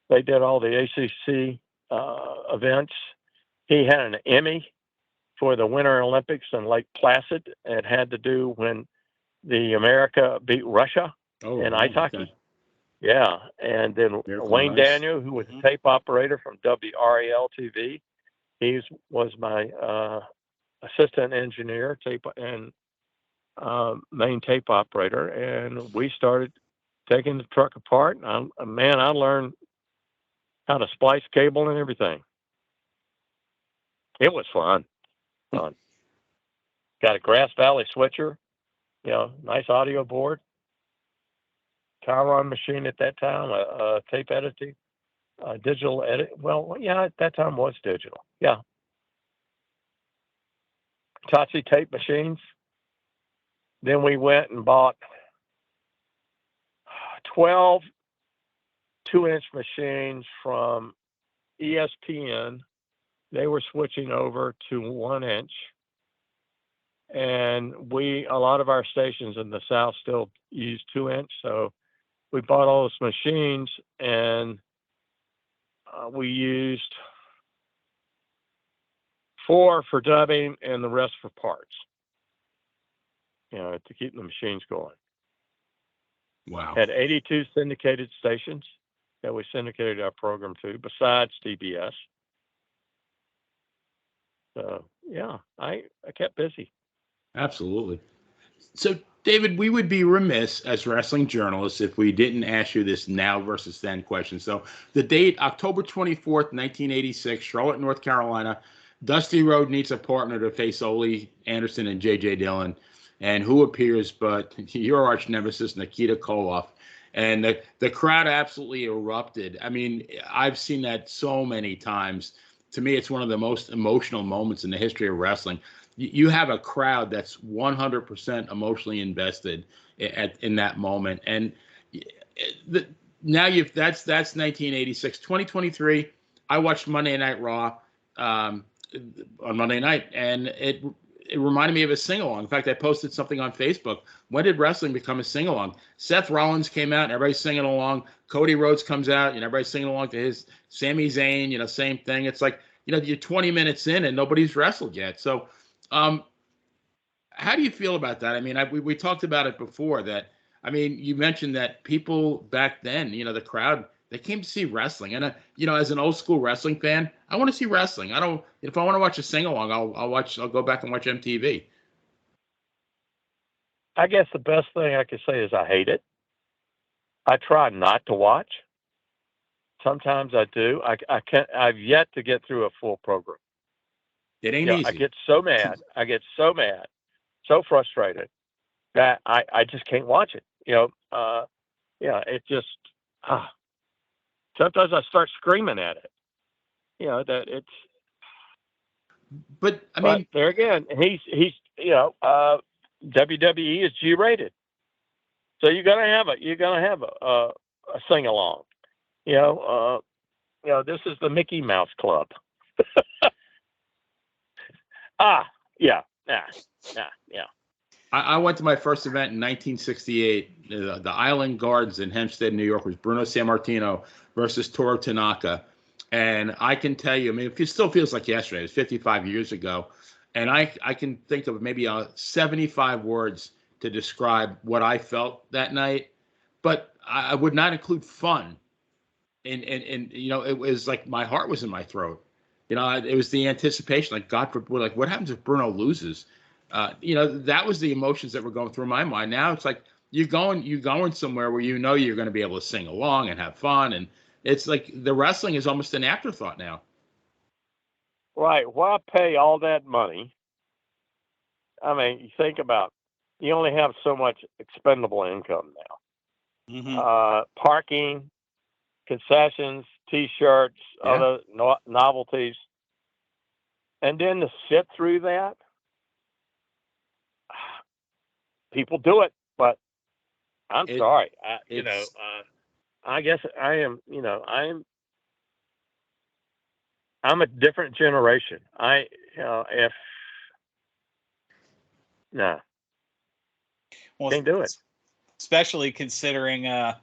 They did all the ACC events. He had an Emmy for the Winter Olympics in Lake Placid. It had to do when the America beat Russia in ice hockey. Okay. Yeah, and then Wayne Daniel, who was a tape operator from WRAL TV, he was my assistant engineer, tape and main tape operator, and we started taking the truck apart. I learned how to splice cable and everything. It was fun. Got a Grass Valley switcher, nice audio board. Chiron machine at that time, tape editing, digital edit. Well, yeah, at that time was digital. Yeah. Hitachi tape machines. Then we went and bought 12 2-inch machines from ESPN. They were switching over to 1-inch. And a lot of our stations in the South still use 2-inch. So we bought all those machines, and we used 4 for dubbing and the rest for parts, to keep the machines going. Wow. Had 82 syndicated stations that we syndicated our program to, besides TBS. So, yeah, I kept busy. Absolutely. So, David, we would be remiss as wrestling journalists if we didn't ask you this now versus then question. So the date, October 24th, 1986, Charlotte, North Carolina. Dusty Rhodes needs a partner to face Ole Anderson and J.J. Dillon. And who appears but your arch nemesis, Nikita Koloff. And the crowd absolutely erupted. I mean, I've seen that so many times. To me, it's one of the most emotional moments in the history of wrestling. You have a crowd that's 100% emotionally invested in that moment. And now that's 1986. 2023, I watched Monday Night Raw on Monday night, and it reminded me of a sing-along. In fact, I posted something on Facebook. When did wrestling become a sing-along? Seth Rollins came out, and everybody's singing along. Cody Rhodes comes out, and everybody's singing along to his. Sami Zayn, same thing. It's like, you're 20 minutes in, and nobody's wrestled yet. So, how do you feel about that? I mean, we talked about it before that, you mentioned that people back then, the crowd, they came to see wrestling. And, as an old school wrestling fan, I want to see wrestling. If I want to watch a sing along, I'll go back and watch MTV. I guess the best thing I could say is I hate it. I try not to watch. Sometimes I do. I can't, I've yet to get through a full program. It ain't easy. I get so mad. So frustrated that I just can't watch it. It just, sometimes I start screaming at it. That it's. But there again, he's WWE is G-rated, so you're gonna have a sing along. This is the Mickey Mouse Club. Yeah. I went to my first event in 1968. The Island Gardens in Hempstead, New York, was Bruno Sammartino versus Toru Tanaka. And I can tell you, I mean, it still feels like yesterday. It was 55 years ago. And I can think of maybe 75 words to describe what I felt that night. But I would not include fun. And it was like my heart was in my throat. It was the anticipation, like God forbid, like what happens if Bruno loses? That was the emotions that were going through my mind. Now it's like you're going somewhere where you're going to be able to sing along and have fun, and it's like the wrestling is almost an afterthought now. Right. Why pay all that money? I mean, you think about, you only have so much expendable income now. Mm-hmm. Parking, concessions, T-shirts, other novelties, and then to sit through that. People do it, but I'm sorry. I guess I am. I'm a different generation. Well, can't do it. Especially considering, what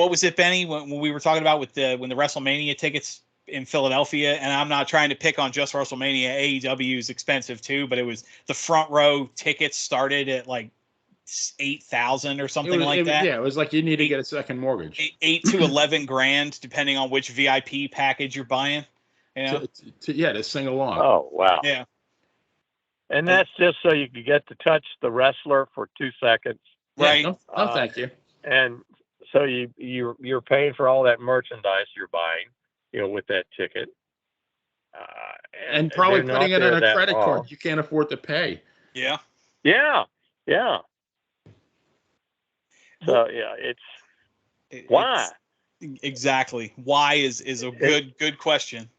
was it, Benny, when we were talking about when the WrestleMania tickets in Philadelphia, and I'm not trying to pick on just WrestleMania, AEW is expensive too, but it was the front row tickets started at like 8,000 or something like that. Yeah, it was like you need to get a second mortgage. 8 to 11 grand, depending on which VIP package you're buying. To sing along. Oh wow! Yeah, and that's just so you could get to touch the wrestler for 2 seconds, right? No, thank you. And so you're paying for all that merchandise you're buying, with that ticket, and probably putting it on a credit card you can't afford to pay. Yeah. So why? Exactly. Why is a good question.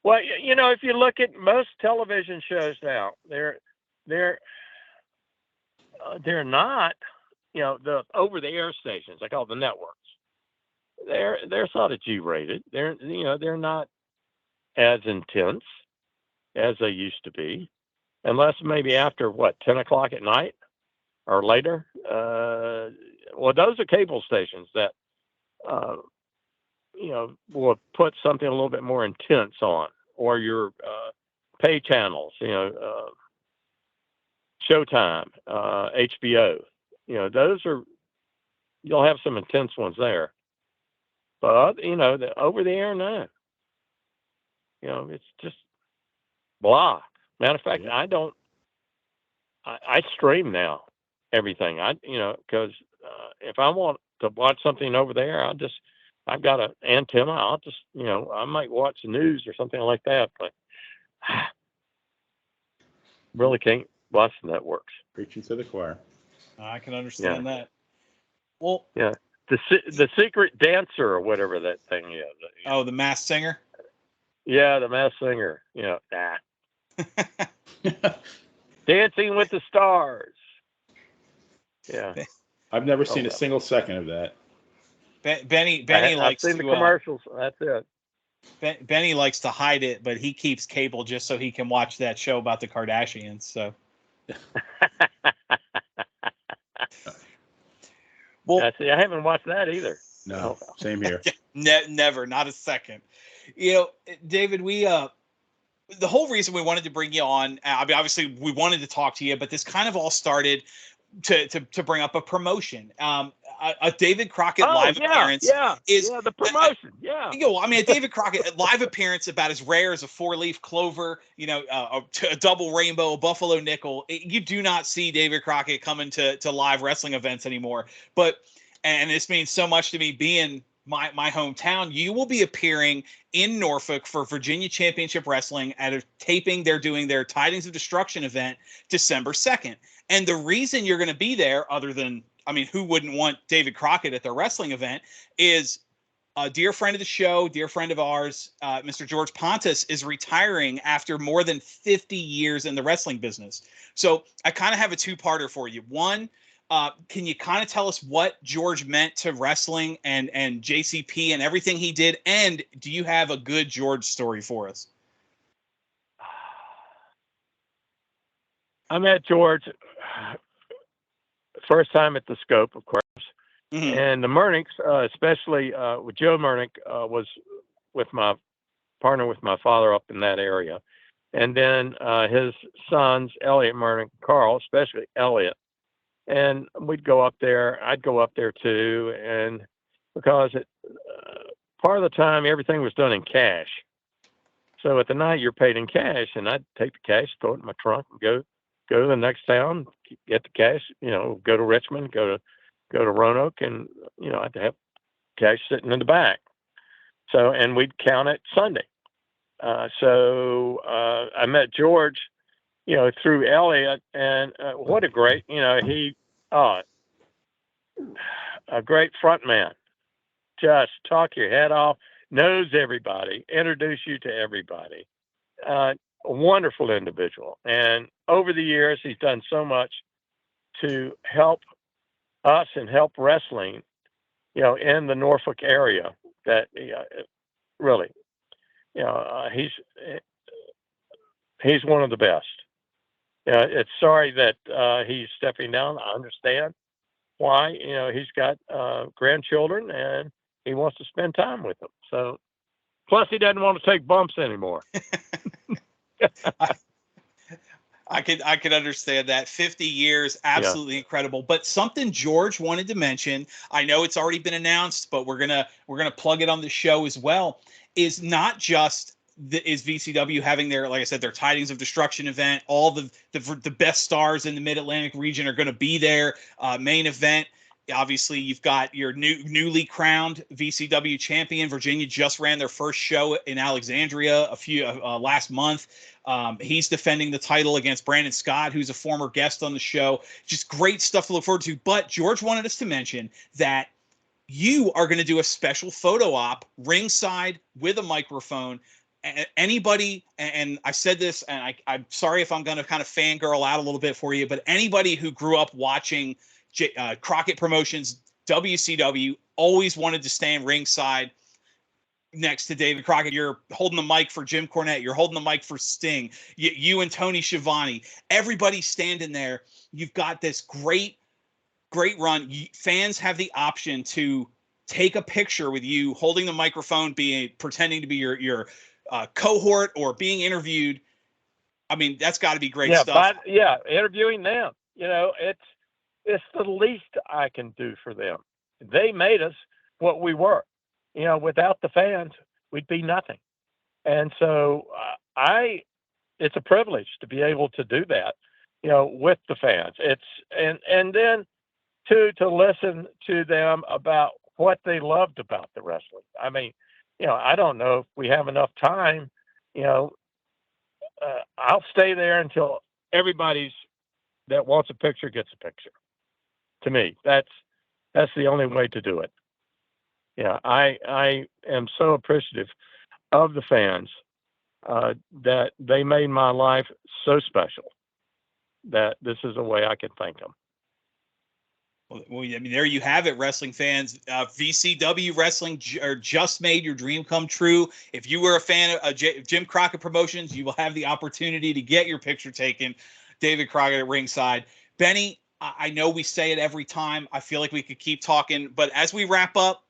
Well, if you look at most television shows now, they're not, the over-the-air stations, I call the networks. They're sort of G-rated. They're not as intense as they used to be, unless maybe after 10 o'clock at night or later. Well, those are cable stations that will put something a little bit more intense on, or your pay channels, Showtime, HBO, you'll have some intense ones there. But, the over the air, no. It's just blah. Matter of fact, I stream now, everything. Because if I want to watch something over there, I've got an antenna. I'll just, I might watch the news or something like that, but really can't watch the networks. Preaching to the choir. I can understand that. Well, yeah, the secret dancer or whatever that thing is. Oh, the Masked Singer. Yeah, the Masked Singer. Dancing with the Stars. Yeah, I've never seen a single second of that. Benny likes I've seen the commercials. That's it. Benny likes to hide it, but he keeps cable just so he can watch that show about the Kardashians. So. Well, I haven't watched that either. No, same here. Never, not a second. David, we the whole reason we wanted to bring you on, obviously we wanted to talk to you, but this kind of all started to bring up a promotion. A David Crockett live appearance is the promotion. A David Crockett live appearance about as rare as a 4-leaf clover, a double rainbow, a buffalo nickel. You do not see David Crockett coming to live wrestling events anymore. And this means so much to me, being my hometown. You will be appearing in Norfolk for Virginia Championship Wrestling at a taping. They're doing their Tidings of Destruction event December 2nd. And the reason you're going to be there, other than, who wouldn't want David Crockett at their wrestling event, is a dear friend of the show, dear friend of ours, Mr. George Pontus, is retiring after more than 50 years in the wrestling business. So I kind of have a two-parter for you. One, can you kind of tell us what George meant to wrestling and JCP and everything he did? And do you have a good George story for us? I met George first time at the Scope, of course, And the Murnicks, especially with Joe Murnick, was with my partner with my father up in that area. And then his sons, Elliot Murnick, Carl, especially Elliot. And we'd go up there. I'd go up there too. And because part of the time, everything was done in cash. So at the night, you're paid in cash. And I'd take the cash, throw it in my trunk, and go to the next town, get the cash, go to Richmond, go to Roanoke, and, I'd have cash sitting in the back. So, and we'd count it Sunday. So I met George, through Elliot, and what a great, a great front man. Just talk your head off, knows everybody, introduce you to everybody. A wonderful individual. And over the years, he's done so much to help us and help wrestling, in the Norfolk area that really, he's one of the best. It's sorry that he's stepping down. I understand why. He's got grandchildren and he wants to spend time with them. So, plus he doesn't want to take bumps anymore. I could understand that. 50 years, absolutely incredible. But something George wanted to mention, I know it's already been announced, but we're gonna plug it on the show as well, is not just is VCW having their, like I said, their Tidings of Destruction event. All the best stars in the Mid-Atlantic region are going to be there. Main event. Obviously, you've got your newly crowned VCW champion. Virginia just ran their first show in Alexandria last month. He's defending the title against Brandon Scott, who's a former guest on the show. Just great stuff to look forward to. But George wanted us to mention that you are going to do a special photo op ringside with a microphone. Anybody, and I said this, and I'm sorry if I'm going to kind of fangirl out a little bit for you, but anybody who grew up watching Crockett Promotions, WCW, always wanted to stand ringside next to David Crockett. You're holding the mic for Jim Cornette. You're holding the mic for Sting. You and Tony Schiavone. Everybody standing there. You've got this great run. Fans have the option to take a picture with you holding the microphone, pretending to be your cohort or being interviewed. I mean, that's got to be great stuff. Interviewing them. It's the least I can do for them. They made us what we were. Without the fans, we'd be nothing. And so it's a privilege to be able to do that, with the fans. And then to listen to them about what they loved about the wrestling. I mean, I don't know if we have enough time, I'll stay there until everybody's that wants a picture gets a picture. To me, that's the only way to do it. I am so appreciative of the fans that they made my life so special that this is a way I can thank them. Well, I mean, there you have it, wrestling fans. VCW Wrestling just made your dream come true. If you were a fan of Jim Crockett Promotions, you will have the opportunity to get your picture taken. David Crockett at ringside. Benny, I know we say it every time. I feel like we could keep talking, but as we wrap up,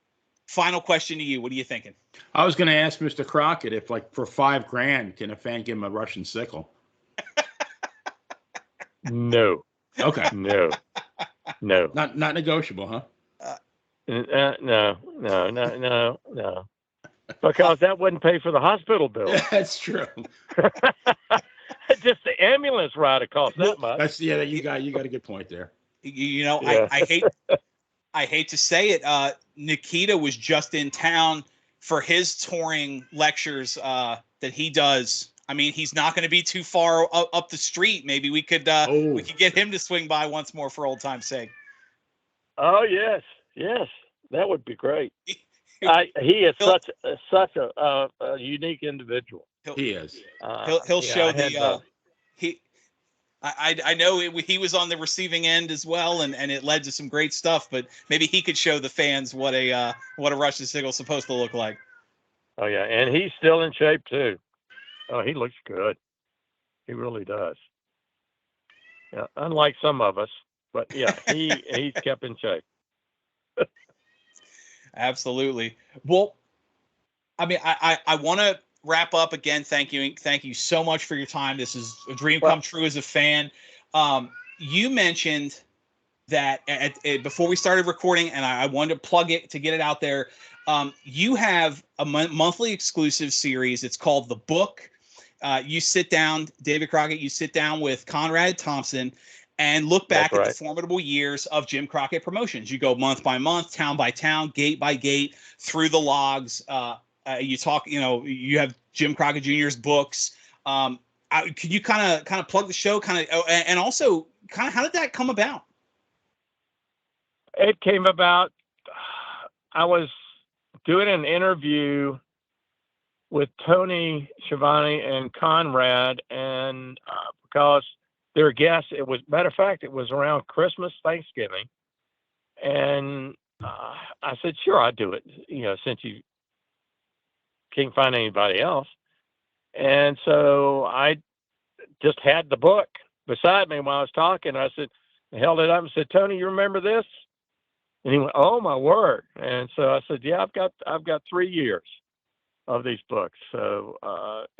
final question to you. What are you thinking? I was going to ask Mr. Crockett if, like, for $5,000, can a fan give him a Russian sickle? No. Okay. No. Not negotiable, huh? No. Because that wouldn't pay for the hospital bill. That's true. Just the ambulance ride it costs that much. You got a good point there. I hate to say it. Nikita was just in town for his touring lectures that he does. I mean, he's not going to be too far up the street. Maybe we could get him to swing by once more for old time's sake. Oh yes, that would be great. He is such a unique individual. He is. He'll show I know he was on the receiving end as well, and it led to some great stuff. But maybe he could show the fans what a Russian sickle is supposed to look like. Oh yeah, and he's still in shape too. Oh, he looks good. He really does. Yeah, unlike some of us, but yeah, he's kept in shape. Absolutely. Well, I mean, I want to wrap up again. Thank you so much for your time. This is a dream come true as a fan. You mentioned that before we started recording, and I wanted to plug it to get it out there. You have a monthly exclusive series. It's called The Book. You sit down, David Crockett, you sit down with Conrad Thompson and look back at the formidable years of Jim Crockett Promotions. You go month by month, town by town, gate by gate, through the logs. You talk, you have Jim Crockett Jr.'s books. Could you kind of plug the show, and also kind of how did that come about? It came about, I was doing an interview with Tony Schiavone and Conrad, and because their guests, matter of fact, it was around Christmas, Thanksgiving. And I said, sure, I'll do it, since you can't find anybody else. And so I just had the book beside me while I was talking. I held it up and said, Tony, you remember this? And he went, oh my word. And so I said, yeah, I've got 3 years of these books. So,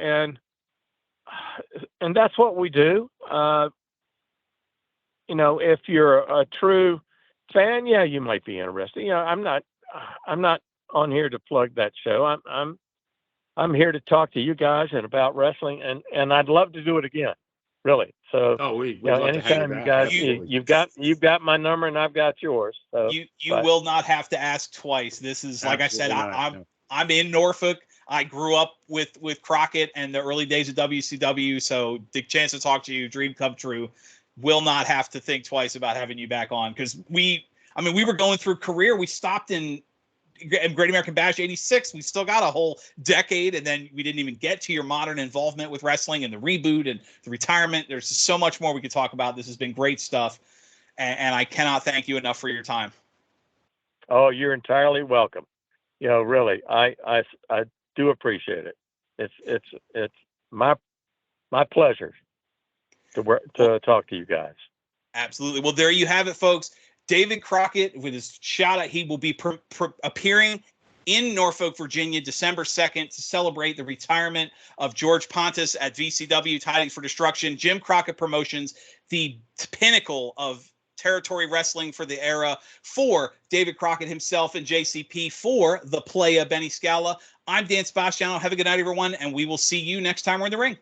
and that's what we do. If you're a true fan, yeah, you might be interested. I'm not on here to plug that show. I'm here to talk to you guys and about wrestling, and I'd love to do it again. Really. So, anytime you guys, you've got my number and I've got yours. So you will not have to ask twice. This is, like I said, I'm in Norfolk. I grew up with Crockett and the early days of WCW. So the chance to talk to you, dream come true. Will not have to think twice about having you back on, because we were going through career. We stopped in Great American Bash 86. We still got a whole decade, and then we didn't even get to your modern involvement with wrestling and the reboot and the retirement. There's so much more we could talk about. This has been great stuff, and I cannot thank you enough for your time. Oh, you're entirely welcome. Really, I do appreciate it. It's my pleasure to talk to you guys. Absolutely. Well, there you have it, folks. David Crockett with his shout out. He will be appearing in Norfolk, Virginia, December 2nd to celebrate the retirement of George Pontus at VCW Tidings for Destruction. Jim Crockett Promotions, the pinnacle of territory wrestling for the era, for David Crockett himself and JCP, for the playa Benny Scala. I'm Dan Sebastiano. Have a good night, everyone, and we will see you next time we're in the ring.